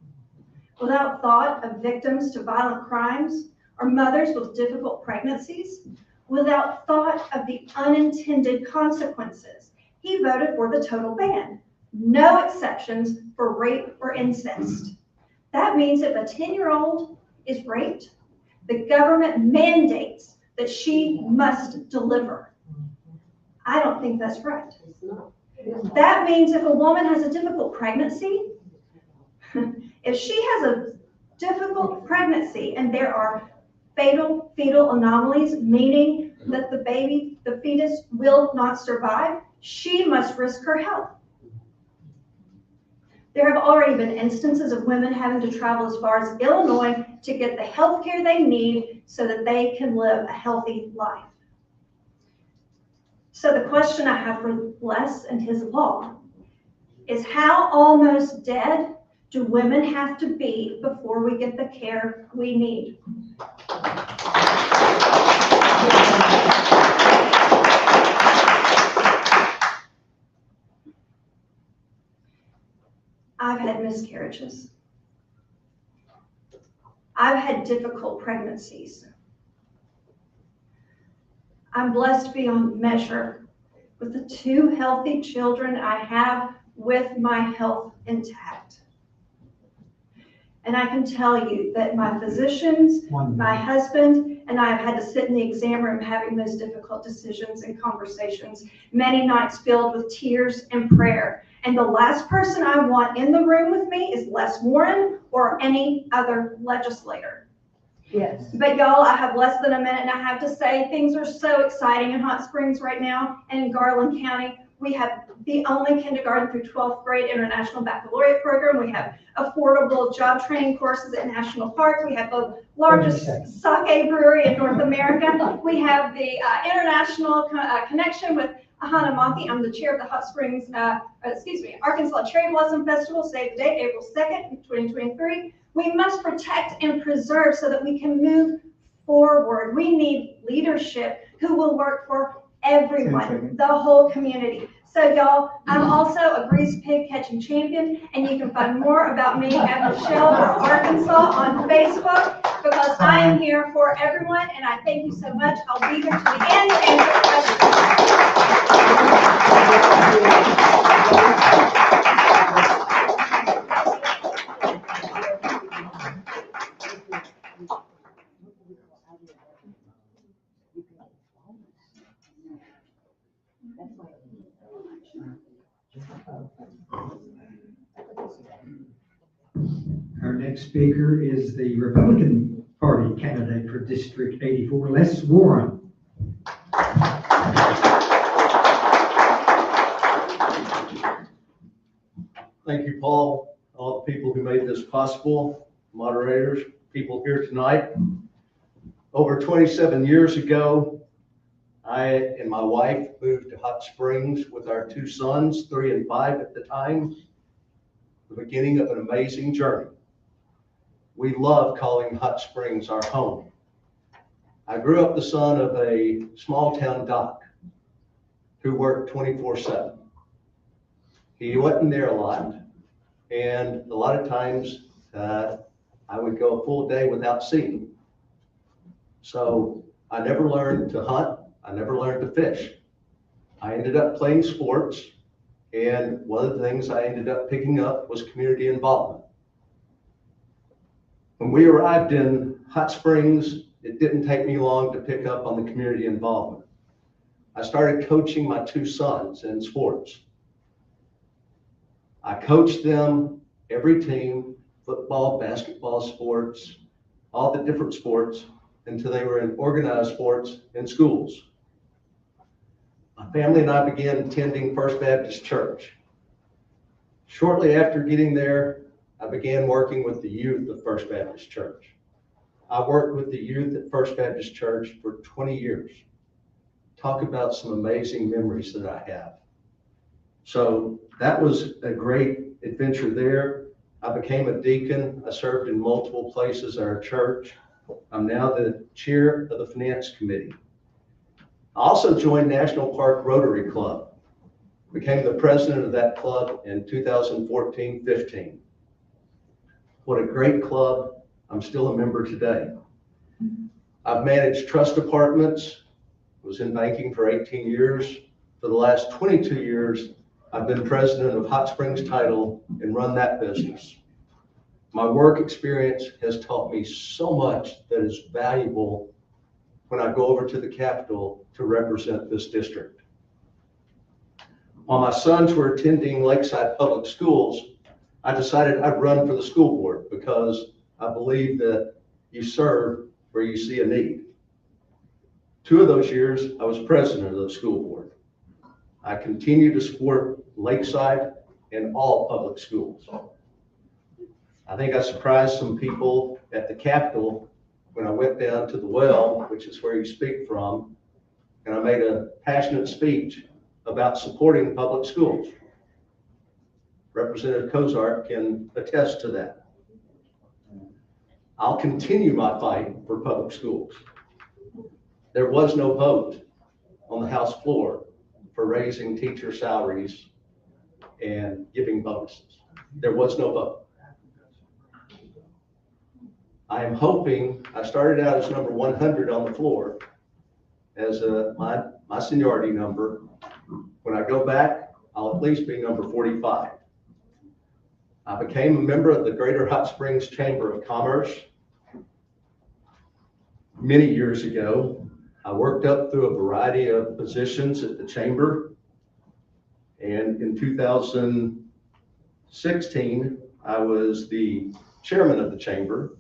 Without thought of victims to violent crimes or mothers with difficult pregnancies, without thought of the unintended consequences, he voted for the total ban. No exceptions for rape or incest. That means if a 10-year-old is raped, the government mandates that she must deliver. I don't think that's right. That means if a woman has a difficult pregnancy, if she has a difficult pregnancy and there are fatal fetal anomalies, meaning that the fetus will not survive, she must risk her health. There have already been instances of women having to travel as far as Illinois to get the health care they need so that they can live a healthy life. So the question I have for Les and his law is, how almost dead do women have to be before we get the care we need? I've had miscarriages. I've had difficult pregnancies. I'm blessed beyond measure with the 2 healthy children I have with my health intact. And I can tell you that my physicians, my husband, and I have had to sit in the exam room having those difficult decisions and conversations, many nights filled with tears and prayer. And the last person I want in the room with me is Les Warren or any other legislator. Yes. But y'all, I have less than a minute, and I have to say things are so exciting in Hot Springs right now and in Garland County. We have the only kindergarten through 12th grade international baccalaureate program. We have affordable job training courses at national parks. We have the largest sake brewery in North America. We have the international connection with Hanamaki. I'm the chair of the Hot Springs, Arkansas Cherry Blossom Festival. Save the date, April 2nd, 2023. We must protect and preserve so that we can move forward. We need leadership who will work for everyone, the whole community. So y'all, I'm also a grease pig catching champion, and you can find more about me at Michelle for Arkansas on Facebook, because I am here for everyone, and I thank you so much. I'll be here to the end to answer Our next speaker is the Republican Party candidate for District 84, Les Warren. Thank you, Paul, all the people who made this possible, moderators, people here tonight. Over 27 years ago, I and my wife moved to Hot Springs with our 2 sons, 3 and 5 at the time, the beginning of an amazing journey. We love calling Hot Springs our home. I grew up the son of a small town doc who worked 24/7. He wasn't there a lot, and a lot of times I would go a full day without seeing him. So I never learned to hunt. I never learned to fish. I ended up playing sports, and one of the things I ended up picking up was community involvement. When we arrived in Hot Springs, it didn't take me long to pick up on the community involvement. I started coaching my 2 sons in sports. I coached them, every team, football, basketball, sports, all the different sports, until they were in organized sports in schools. My family and I began attending First Baptist Church. Shortly after getting there, I began working with the youth of First Baptist Church. I worked with the youth at First Baptist Church for 20 years. Talk about some amazing memories that I have. So that was a great adventure there. I became a deacon. I served in multiple places at our church. I'm now the chair of the finance committee. I also joined National Park Rotary Club. Became the president of that club in 2014-15. What a great club. I'm still a member today. I've managed trust departments, was in banking for 18 years. For the last 22 years, I've been president of Hot Springs Title and run that business. My work experience has taught me so much that is valuable when I go over to the Capitol to represent this district. While my sons were attending Lakeside Public Schools, I decided I'd run for the school board because I believe that you serve where you see a need. 2 of those years, I was president of the school board. I continue to support Lakeside and all public schools. I think I surprised some people at the Capitol when I went down to the well, which is where you speak from, and I made a passionate speech about supporting public schools. Representative Cozart can attest to that. I'll continue my fight for public schools. There was no vote on the House floor for raising teacher salaries and giving bonuses. There was no vote. I am hoping, I started out as number 100 on the floor as my seniority number. When I go back, I'll at least be number 45. I became a member of the Greater Hot Springs Chamber of Commerce many years ago. I worked up through a variety of positions at the chamber. And in 2016, I was the chairman of the chamber,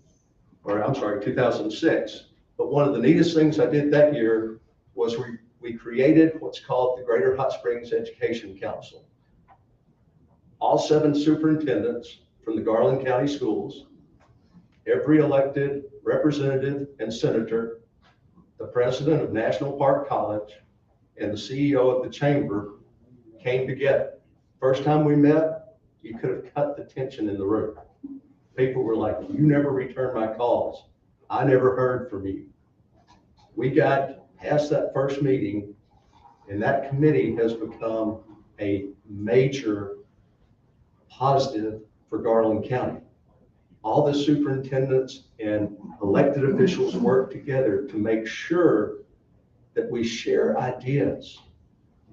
or I'm sorry, 2006. But one of the neatest things I did that year was we created what's called the Greater Hot Springs Education Council. All 7 superintendents from the Garland County schools, every elected representative and senator, the president of National Park College, and the CEO of the chamber came together. First time we met, you could have cut the tension in the room. People were like, you never returned my calls. I never heard from you. We got past that first meeting, and that committee has become a major positive for Garland County. All the superintendents and elected officials work together to make sure that we share ideas,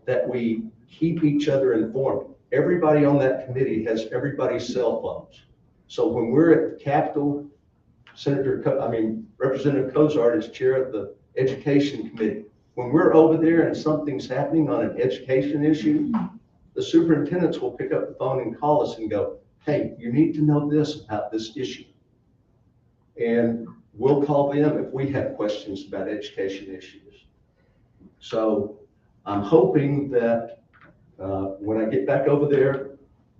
that we keep each other informed. Everybody on that committee has everybody's cell phones. So when we're at the Capitol, Representative Cozart is chair of the Education Committee. When we're over there and something's happening on an education issue, the superintendents will pick up the phone and call us and go, hey, you need to know this about this issue. And we'll call them if we have questions about education issues. So I'm hoping that when I get back over there,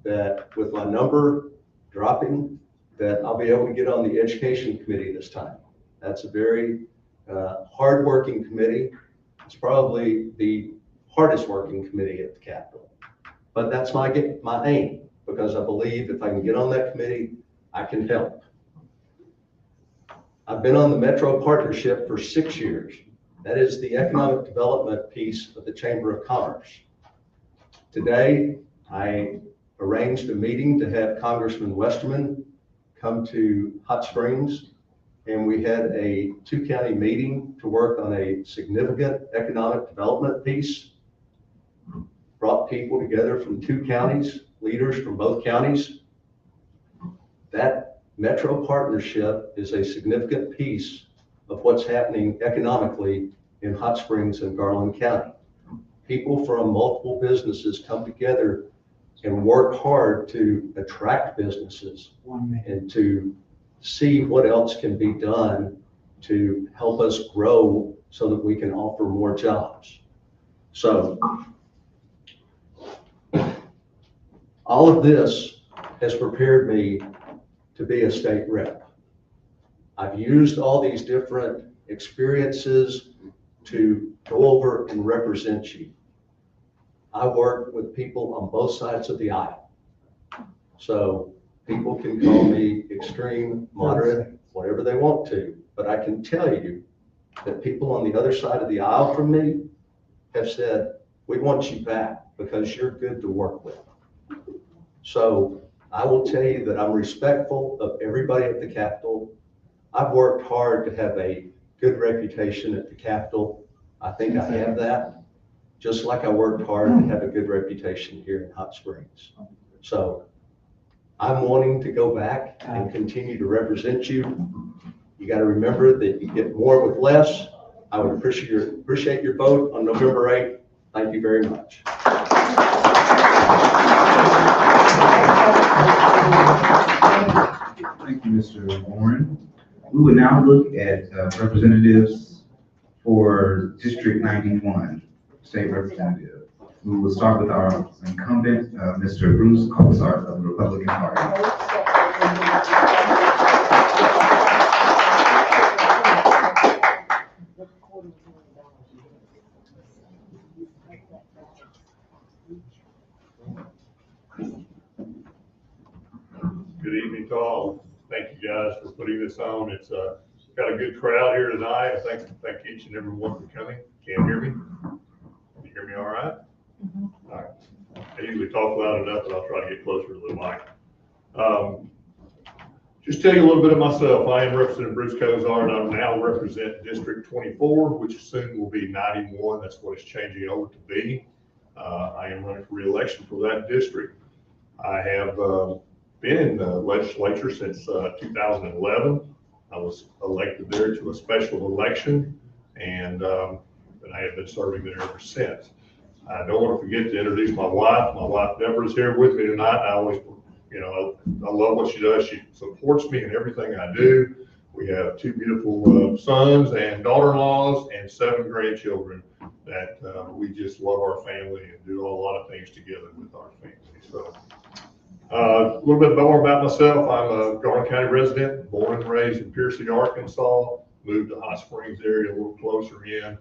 that with my number dropping, that I'll be able to get on the Education Committee this time. That's a very hard-working committee. It's probably the hardest working committee at the Capitol. But that's my aim, because I believe if I can get on that committee, I can help. I've been on the Metro Partnership for 6 years. That is the economic development piece of the Chamber of Commerce. Today, I arranged a meeting to have Congressman Westerman come to Hot Springs, and we had a 2-county meeting to work on a significant economic development piece. Brought people together from 2 counties, leaders from both counties. That Metro Partnership is a significant piece of what's happening economically in Hot Springs and Garland County. People from multiple businesses come together and work hard to attract businesses and to see what else can be done to help us grow so that we can offer more jobs. So all of this has prepared me to be a state rep. I've used all these different experiences to go over and represent you. I work with people on both sides of the aisle. So people can call me extreme, moderate, whatever they want to, but I can tell you that people on the other side of the aisle from me have said, we want you back because you're good to work with. So I will tell you that I'm respectful of everybody at the Capitol. I've worked hard to have a good reputation at the Capitol. I think I have that, just like I worked hard to have a good reputation here in Hot Springs. So I'm wanting to go back and continue to represent you. You got to remember that you get more with less. I would appreciate your vote on November 8th. Thank you very much. Thank you, Mr. Warren. We will now look at representatives for District 91, state representative. We will start with our incumbent, Mr. Bruce Colsart of the Republican Party. Good evening to all. Thank you guys for putting this on. It's got a good crowd here tonight. Thank each and every one for coming. Can you hear me? Can you hear me all right? All right. I usually talk loud enough, but I'll try to get closer to the mic. Just tell you a little bit of myself. I am Representative Bruce Cozart. I now represent District 24, which soon will be 91. That's what it's changing over to be. I am running for re-election for that district. I have been in the legislature since 2011. I was elected there to a special election, and I have been serving there ever since. I don't want to forget to introduce my wife. My wife Deborah is here with me tonight. I always, I love what she does. She supports me in everything I do. We have two beautiful sons and daughter-in-laws and 7 grandchildren that we just love our family and do a lot of things together with our family. So a little bit more about myself. I'm a Garland County resident, born and raised in Piercy, Arkansas, moved to Hot Springs area a little closer in.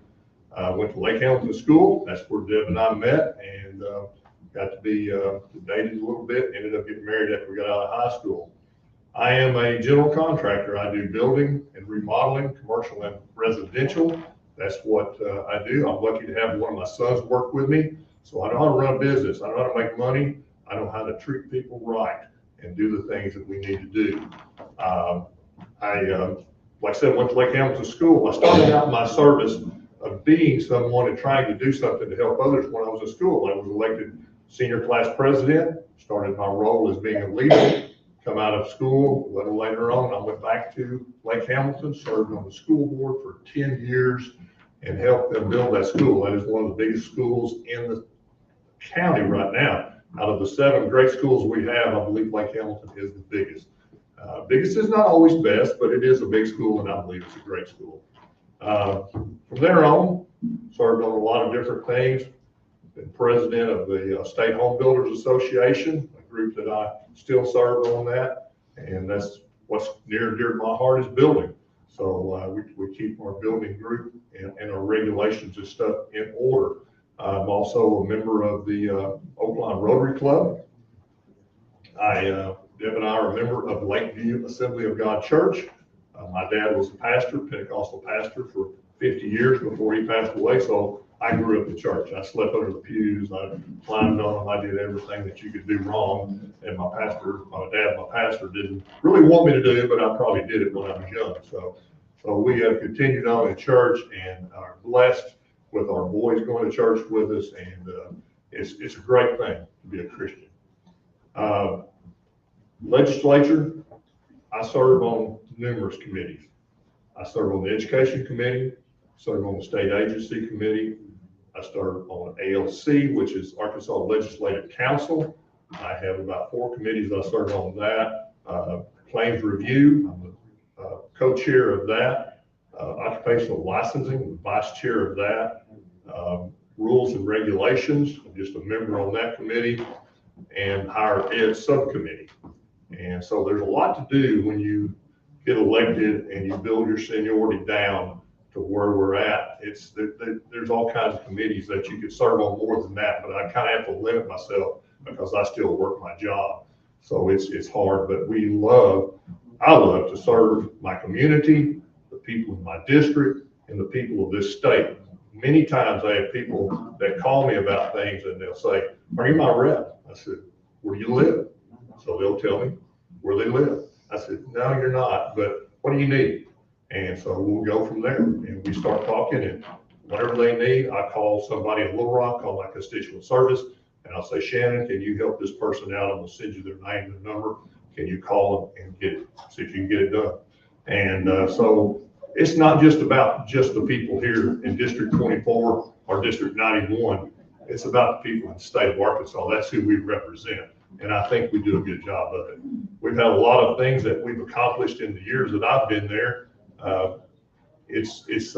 Went to Lake Hamilton School. That's where Deb and I met, and got to be dated a little bit, ended up getting married after we got out of high school. I am a general contractor. I do building and remodeling, commercial and residential. That's what I do. I'm lucky to have one of my sons work with me. So I know how to run a business. I know how to make money. I know how to treat people right and do the things that we need to do. Like I said, went to Lake Hamilton School. I started out my service of being someone and trying to do something to help others when I was in school. I was elected senior class president, started my role as being a leader, come out of school. A little later on, I went back to Lake Hamilton, served on the school board for 10 years and helped them build that school. That is one of the biggest schools in the county right now. Out of the 7 great schools we have, I believe Lake Hamilton is the biggest. Biggest is not always best, but it is a big school, and I believe it's a great school. From there on, served on a lot of different things. Been president of the State Home Builders Association, a group that I still serve on that, and that's what's near and dear to my heart is building. So we keep our building group and our regulations and stuff in order. I'm also a member of the Oakline Rotary Club. Deb and I are a member of Lakeview Assembly of God Church. My dad was a pastor, Pentecostal pastor, for 50 years before he passed away. So I grew up in church. I slept under the pews. I climbed on them. I did everything that you could do wrong. And my pastor, didn't really want me to do, but I probably did it when I was young. So we have continued on in church and are blessed with our boys going to church with us. And it's a great thing to be a Christian. Legislature, I serve on numerous committees. I serve on the Education Committee, serve on the State Agency Committee. I serve on ALC, which is Arkansas Legislative Council. I have about 4 committees I serve on that. Claims Review, I'm the co-chair of that. Occupational Licensing, vice chair of that. Rules and Regulations, I'm just a member on that committee. And Higher Ed Subcommittee. And so there's a lot to do when you get elected and you build your seniority down to where we're at. There's all kinds of committees that you could serve on more than that, but I kind of have to limit myself because I still work my job. So it's hard, but I love to serve my community, the people in my district, and the people of this state. Many times I have people that call me about things and they'll say, "Are you my rep?" I said, "Where do you live?" So they'll tell me where they live. I said, "No, you're not, but what do you need?" And so we'll go from there and we start talking, and whatever they need, I call somebody in Little Rock, call my constituent service, and I'll say, "Shannon, can you help this person out? I'm gonna send you their name and number. Can you call them and get it, see if you can get it done?" And so it's not just about just the people here in District 24 or District 91. It's about the people in the state of Arkansas. That's who we represent. and I think we do a good job of it. We've had a lot of things that we've accomplished in the years that I've been there. It's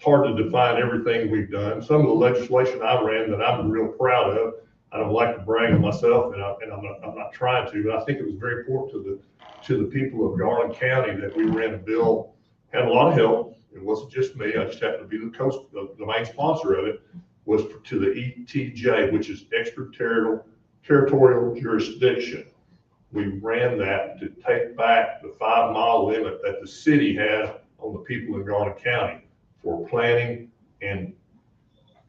hard to define everything we've done. Some of the legislation I ran that I'm real proud of, I don't like to brag on myself, and I'm not trying to, but I think it was very important to the people of Garland County that we ran a bill, had a lot of help. It wasn't just me, I just happened to be the main sponsor of it, was to the ETJ, which is extraterritorial jurisdiction. We ran that to take back the 5-mile limit that the city had on the people in Garland County for planning and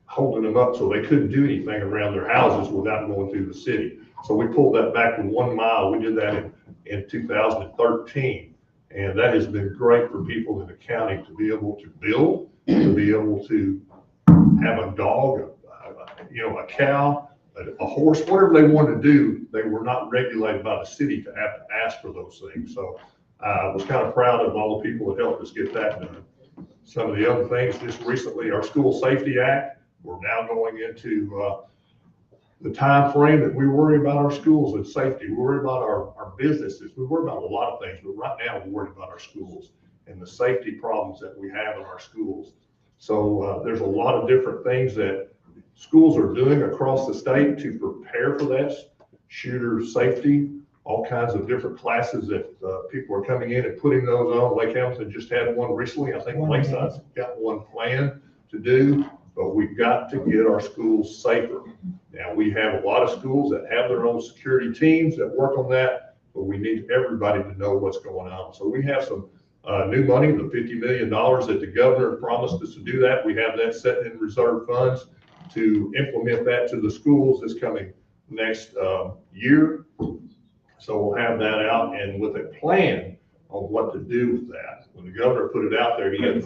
holding them up so they couldn't do anything around their houses without going through the city. So we pulled that back to 1 mile. We did that in 2013. And that has been great for people in the county to be able to build, to be able to have a dog, a cow, a horse, whatever they wanted to do. They were not regulated by the city to have to ask for those things. So I was kind of proud of all the people that helped us get that done. Some of the other things, just recently, our School Safety Act, we're now going into the time frame that we worry about our schools and safety. We worry about our businesses. We worry about a lot of things, but right now we're worried about our schools and the safety problems that we have in our schools. So there's a lot of different things that schools are doing across the state to prepare for that. Shooter safety, all kinds of different classes that people are coming in and putting those on. Lake Hamilton just had one recently. I think Lakeside's got one planned to do, but we've got to get our schools safer. Now, we have a lot of schools that have their own security teams that work on that, but we need everybody to know what's going on. So we have some new money, the $50 million that the governor promised us to do that. We have that set in reserve funds to implement that to the schools this coming next year. So we'll have that out and with a plan on what to do with that. When the governor put it out there, he had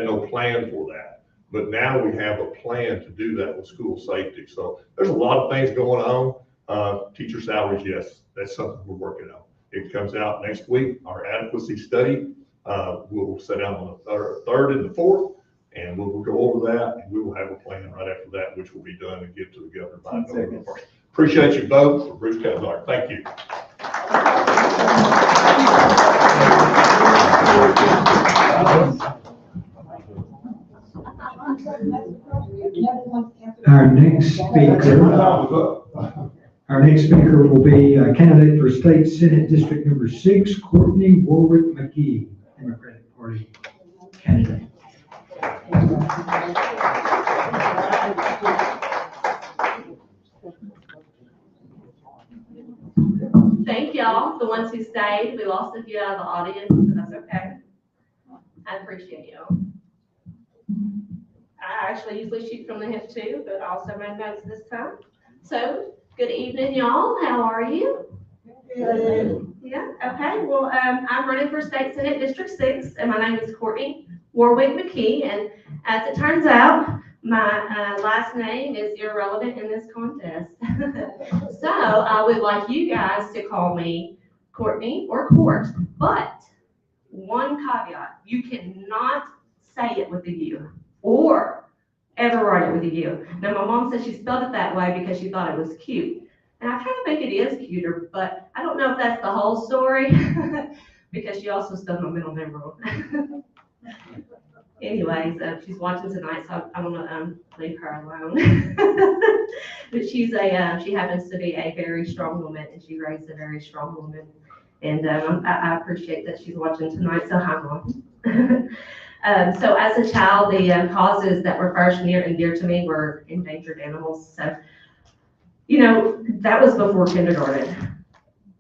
no plan for that. But now we have a plan to do that with school safety. So there's a lot of things going on. Teacher salaries, yes, that's something we're working on. It comes out next week. Our adequacy study, we'll sit down on the 3rd and the 4th, and we'll go over that, and we will have a plan right after that, which will be done and give to the governor by November 1st. Appreciate you both. Bruce Kazar, thank you. Our next speaker will be a candidate for State Senate District Number 6, Courtney Warwick McGee, Democratic Party candidate. Thank y'all, the ones who stayed. We lost a few out of the audience, but that's okay. I appreciate y'all. I actually usually shoot from the hip too, but also my notes this time. So, good evening, y'all. How are you? Good. Yeah, okay. Well, I'm running for State Senate District 6, and my name is Courtney Warwick McKee, and as it turns out, my last name is irrelevant in this contest. So I would like you guys to call me Courtney or Court, but one caveat, you cannot say it with a U or ever write it with a U. Now, my mom said she spelled it that way because she thought it was cute. And I kind of think it is cuter, but I don't know if that's the whole story because she also spelled my middle name wrong. Anyways, she's watching tonight, so I want to leave her alone. But she happens to be a very strong woman, and she raised a very strong woman. And I appreciate that she's watching tonight, so hi, Mom. So as a child, the causes that were first near and dear to me were endangered animals. So, you know, that was before kindergarten.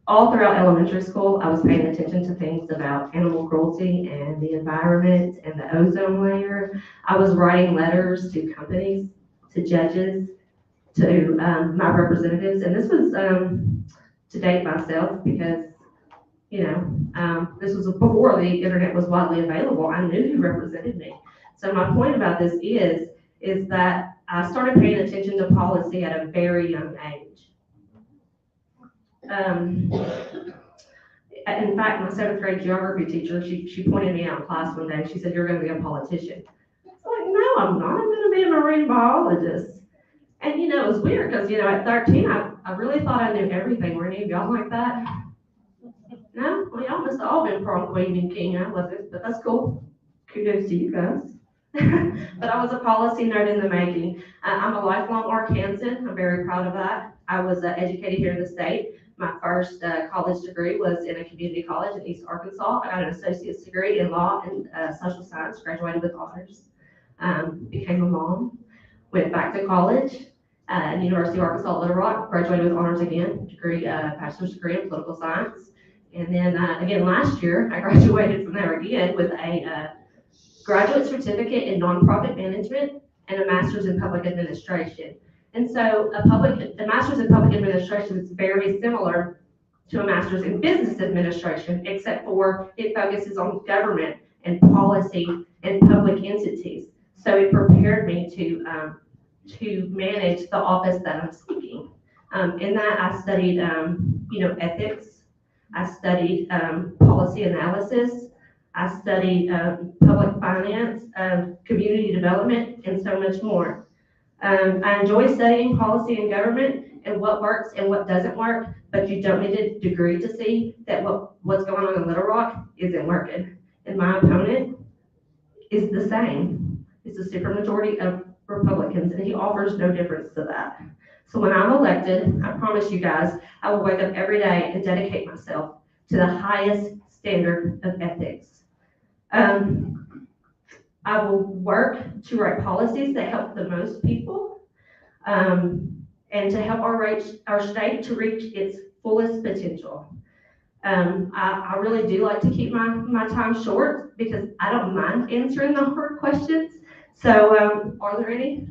All throughout elementary school, I was paying attention to things about animal cruelty and the environment and the ozone layer. I was writing letters to companies, to judges, to my representatives. And this was to date myself because, you know, this was before the internet was widely available. I knew who represented me. So my point about this is that I started paying attention to policy at a very young age. In fact, my 7th grade geography teacher, she pointed me out in class one day. She said, "You're going to be a politician." I was like, "No, I'm not. I'm going to be a marine biologist." And, you know, it was weird because, you know, at 13, I really thought I knew everything. Were any of y'all like that? No? Well, y'all must have all been prom queen and king. I wasn't, but that's cool. Kudos to you guys. But I was a policy nerd in the making. I'm a lifelong Arkansan. I'm very proud of that. I was educated here in the state. My first college degree was in a community college in East Arkansas. I got an associate's degree in law and social science, graduated with honors. Became a mom, went back to college at University of Arkansas at Little Rock, graduated with honors again, degree, bachelor's degree in political science. And then again last year, I graduated from there again with a graduate certificate in nonprofit management and a master's in public administration. And so a master's in public administration is very similar to a master's in business administration, except for it focuses on government and policy and public entities. So it prepared me to manage the office that I'm seeking. In that, I studied, ethics. I studied policy analysis. I studied public finance, community development, and so much more. I enjoy studying policy and government and what works and what doesn't work, but you don't need a degree to see that what's going on in Little Rock isn't working. And my opponent is the same. It's a supermajority of Republicans, and he offers no difference to that. So when I'm elected, I promise you guys, I will wake up every day and dedicate myself to the highest standard of ethics. I will work to write policies that help the most people, and to help our state to reach its fullest potential. I really do like to keep my time short because I don't mind answering the hard questions. So are there any?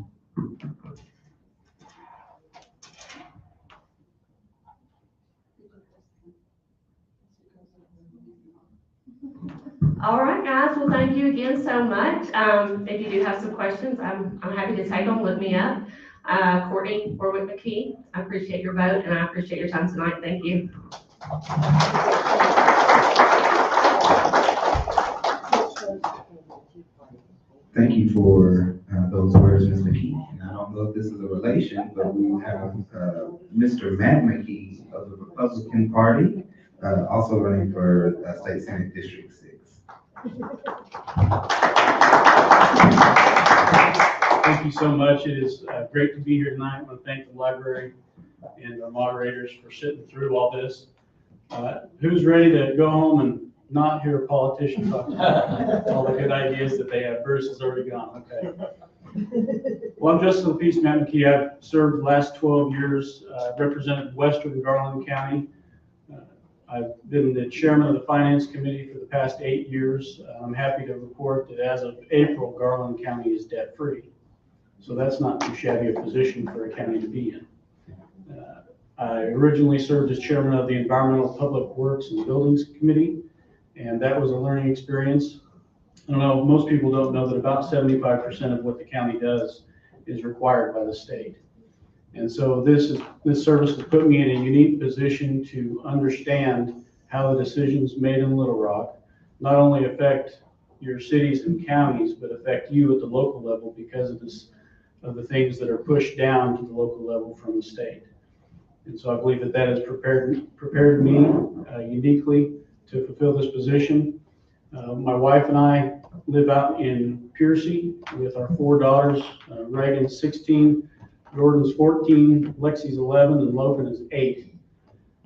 All right, guys. Well, thank you again so much. If you do have some questions, I'm happy to take them. Look me up. Courtney Warwick McKee. I appreciate your vote and I appreciate your time tonight. Thank you. Thank you for those words, Ms. McKee. And I don't know if this is a relation, but we have Mr. Matt McKee of the Republican Party, also running for State Senate District 6. Thank you so much. It is great to be here tonight. I want to thank the library and our moderators for sitting through all this. Who's ready to go home and not hear a politician talk about all the good ideas that they have? Bruce has already gone. Okay. Well, I'm Justice of the Peace, Matt McKee. I've served the last 12 years, represented Western Garland County. I've been the chairman of the Finance Committee for the past 8 years. I'm happy to report that as of April, Garland County is debt-free. So that's not too shabby a position for a county to be in. I originally served as chairman of the Environmental Public Works and Buildings Committee, and that was a learning experience. I don't know, most people don't know that about 75% of what the county does is required by the state. And so this service has put me in a unique position to understand how the decisions made in Little Rock not only affect your cities and counties, but affect you at the local level because of the things that are pushed down to the local level from the state. And so I believe that has prepared me uniquely to fulfill this position. My wife and I live out in Piercy with our 4 daughters, Reagan's 16, Jordan's 14, Lexi's 11, and Logan is 8.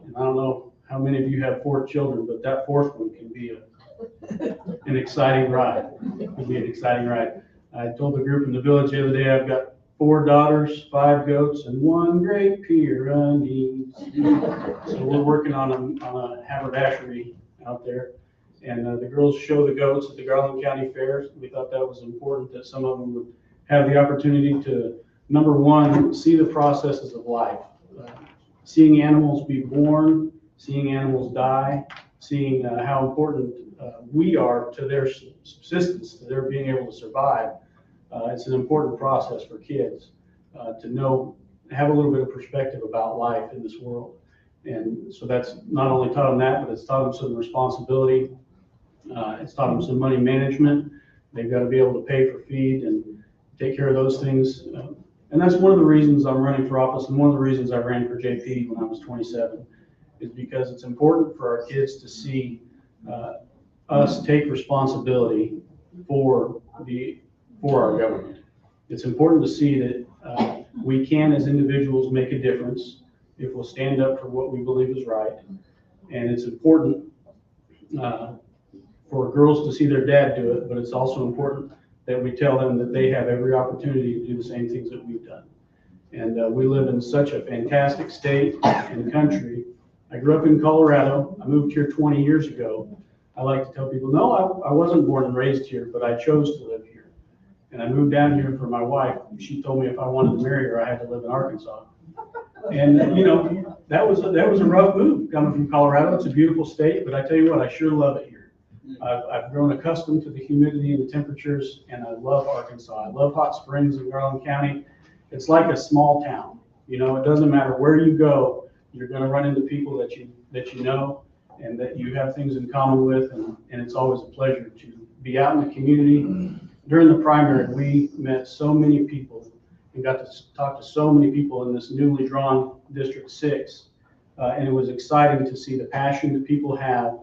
And I don't know how many of you have 4 children, but that 4th one can be an exciting ride. It can be an exciting ride. I told the group in the village the other day, I've got 4 daughters, 5 goats, and 1 great Pyrenees. So we're working on a haberdashery out there. And the girls show the goats at the Garland County Fair. We thought that was important that some of them would have the opportunity to, number one, see the processes of life. Seeing animals be born, seeing animals die, seeing how important we are to their subsistence, to their being able to survive. It's an important process for kids to know, have a little bit of perspective about life in this world. And so that's not only taught them that, but it's taught them some responsibility. It's taught them some money management. They've got to be able to pay for feed and take care of those things. And that's one of the reasons I'm running for office, and one of the reasons I ran for JP when I was 27, is because it's important for our kids to see us take responsibility for our government. It's important to see that we can, as individuals, make a difference if we'll stand up for what we believe is right. And it's important for girls to see their dad do it, but it's also important that we tell them that they have every opportunity to do the same things that we've done. And we live in such a fantastic state and country. I grew up in Colorado. I moved here 20 years ago. I like to tell people, no, I wasn't born and raised here, but I chose to live here. And I moved down here for my wife. She told me if I wanted to marry her, I had to live in Arkansas. And, you know, that was a rough move coming from Colorado. It's a beautiful state, but I tell you what, I sure love it here. I've grown accustomed to the humidity and the temperatures, and I love Arkansas. I love Hot Springs in Garland County. It's like a small town. You know, it doesn't matter where you go, you're going to run into people that you know and that you have things in common with, and it's always a pleasure to be out in the community. During the primary, we met so many people and got to talk to so many people in this newly drawn District 6. And it was exciting to see the passion that people have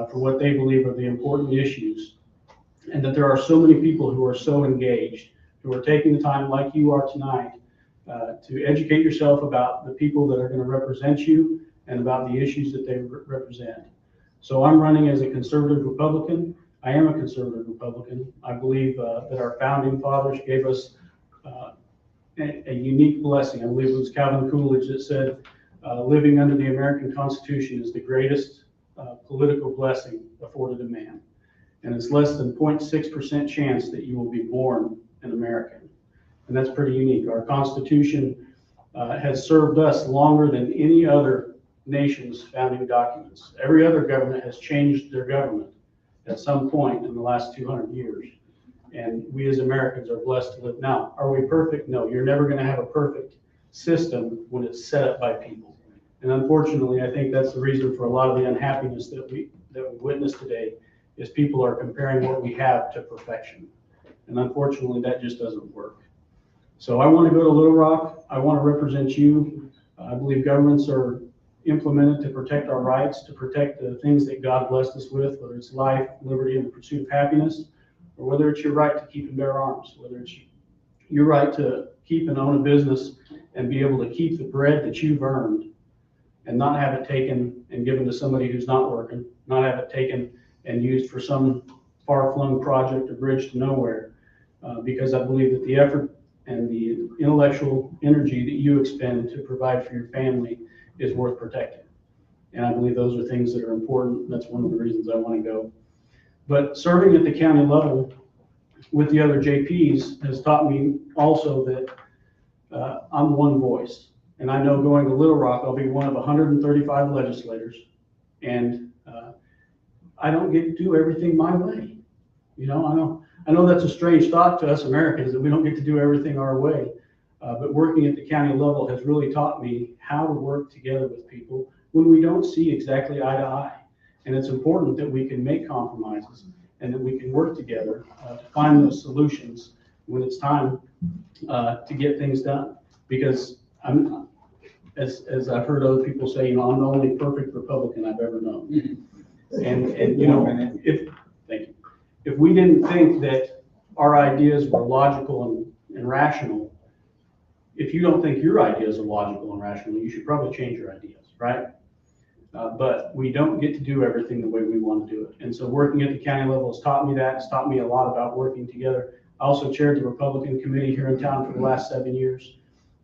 for what they believe are the important issues, and that there are so many people who are so engaged, who are taking the time like you are tonight to educate yourself about the people that are going to represent you and about the issues that they represent. So I'm running as a conservative Republican. I am a conservative Republican. I believe that our founding fathers gave us a unique blessing. I believe it was Calvin Coolidge that said, living under the American Constitution is the greatest political blessing afforded a man. And it's less than 0.6% chance that you will be born an American. And that's pretty unique. Our Constitution has served us longer than any other nation's founding documents. Every other government has changed their government at some point in the last 200 years. And we as Americans are blessed to live. Now, are we perfect? No, you're never going to have a perfect system when it's set up by people. And unfortunately, I think that's the reason for a lot of the unhappiness that we witness today, is people are comparing what we have to perfection. And unfortunately, that just doesn't work. So I want to go to Little Rock. I want to represent you. I believe governments are implemented to protect our rights, to protect the things that God blessed us with, whether it's life, liberty, and the pursuit of happiness, or whether it's your right to keep and bear arms, whether it's your right to keep and own a business and be able to keep the bread that you've earned and not have it taken and given to somebody who's not working, not have it taken and used for some far-flung project or bridge to nowhere, because I believe that the effort and the intellectual energy that you expend to provide for your family is worth protecting. And I believe those are things that are important. That's one of the reasons I want to go. But serving at the county level with the other JPs has taught me also that I'm one voice. And I know going to Little Rock, I'll be one of 135 legislators. And I don't get to do everything my way. You know, I know that's a strange thought to us Americans, that we don't get to do everything our way. But working at the county level has really taught me how to work together with people when we don't see exactly eye to eye. And it's important that we can make compromises and that we can work together to find those solutions when it's time to get things done. Because as I've heard other people say, you know, I'm the only perfect Republican I've ever known. And you know, if we didn't think that our ideas were logical and rational, if you don't think your ideas are logical and rational, you should probably change your ideas, right? But we don't get to do everything the way we want to do it. And so working at the county level has taught me that. It's taught me a lot about working together. I also chaired the Republican committee here in town for the last 7 years.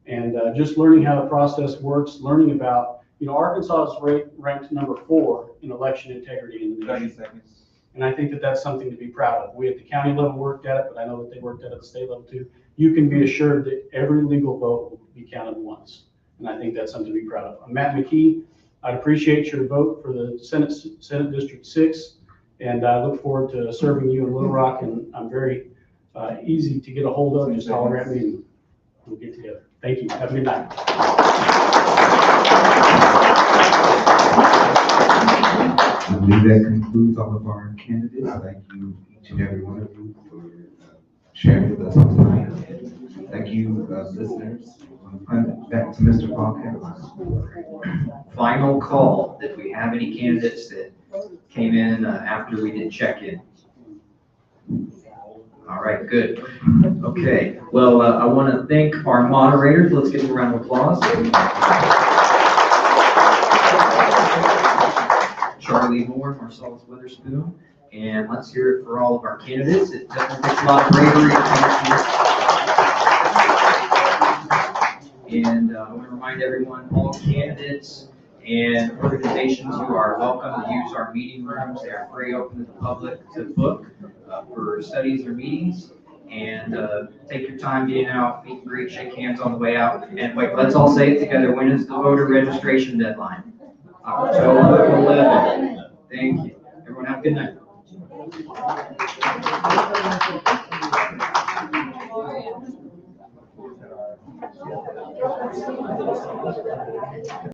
And just learning how the process works, learning about, you know, Arkansas is ranked number 4 in election integrity in the nation. 30 seconds. And I think that that's something to be proud of. We at the county level worked at it, but I know that they worked at it at the state level too. You can be assured that every legal vote will be counted once. And I think that's something to be proud of. I'm Matt McKee. I'd appreciate your vote for the Senate District 6. And I look forward to serving you in Little Rock. And I'm very easy to get a hold of. Just holler at me and we'll get together. Thank you. Have a good night. I believe that concludes all of our candidates. Thank you, each and every one of you, for sharing with us tonight. Thank you, listeners. Back to Mr. Parker. Final call. Did we have any candidates that came in after we did check-in? All right, good. Okay, well, I want to thank our moderators. Let's give them a round of applause. Charlie Moore, Marsalis, Weatherspoon, and let's hear it for all of our candidates. It definitely takes a lot of bravery to come here. And I want to remind everyone, all candidates and organizations who are welcome to use our meeting rooms. They are free, open to the public to book for studies or meetings. And take your time getting out, meet and greet, shake hands on the way out. And wait, let's all say it together. When is the voter registration deadline? October 11th. Thank you. Everyone have a good night.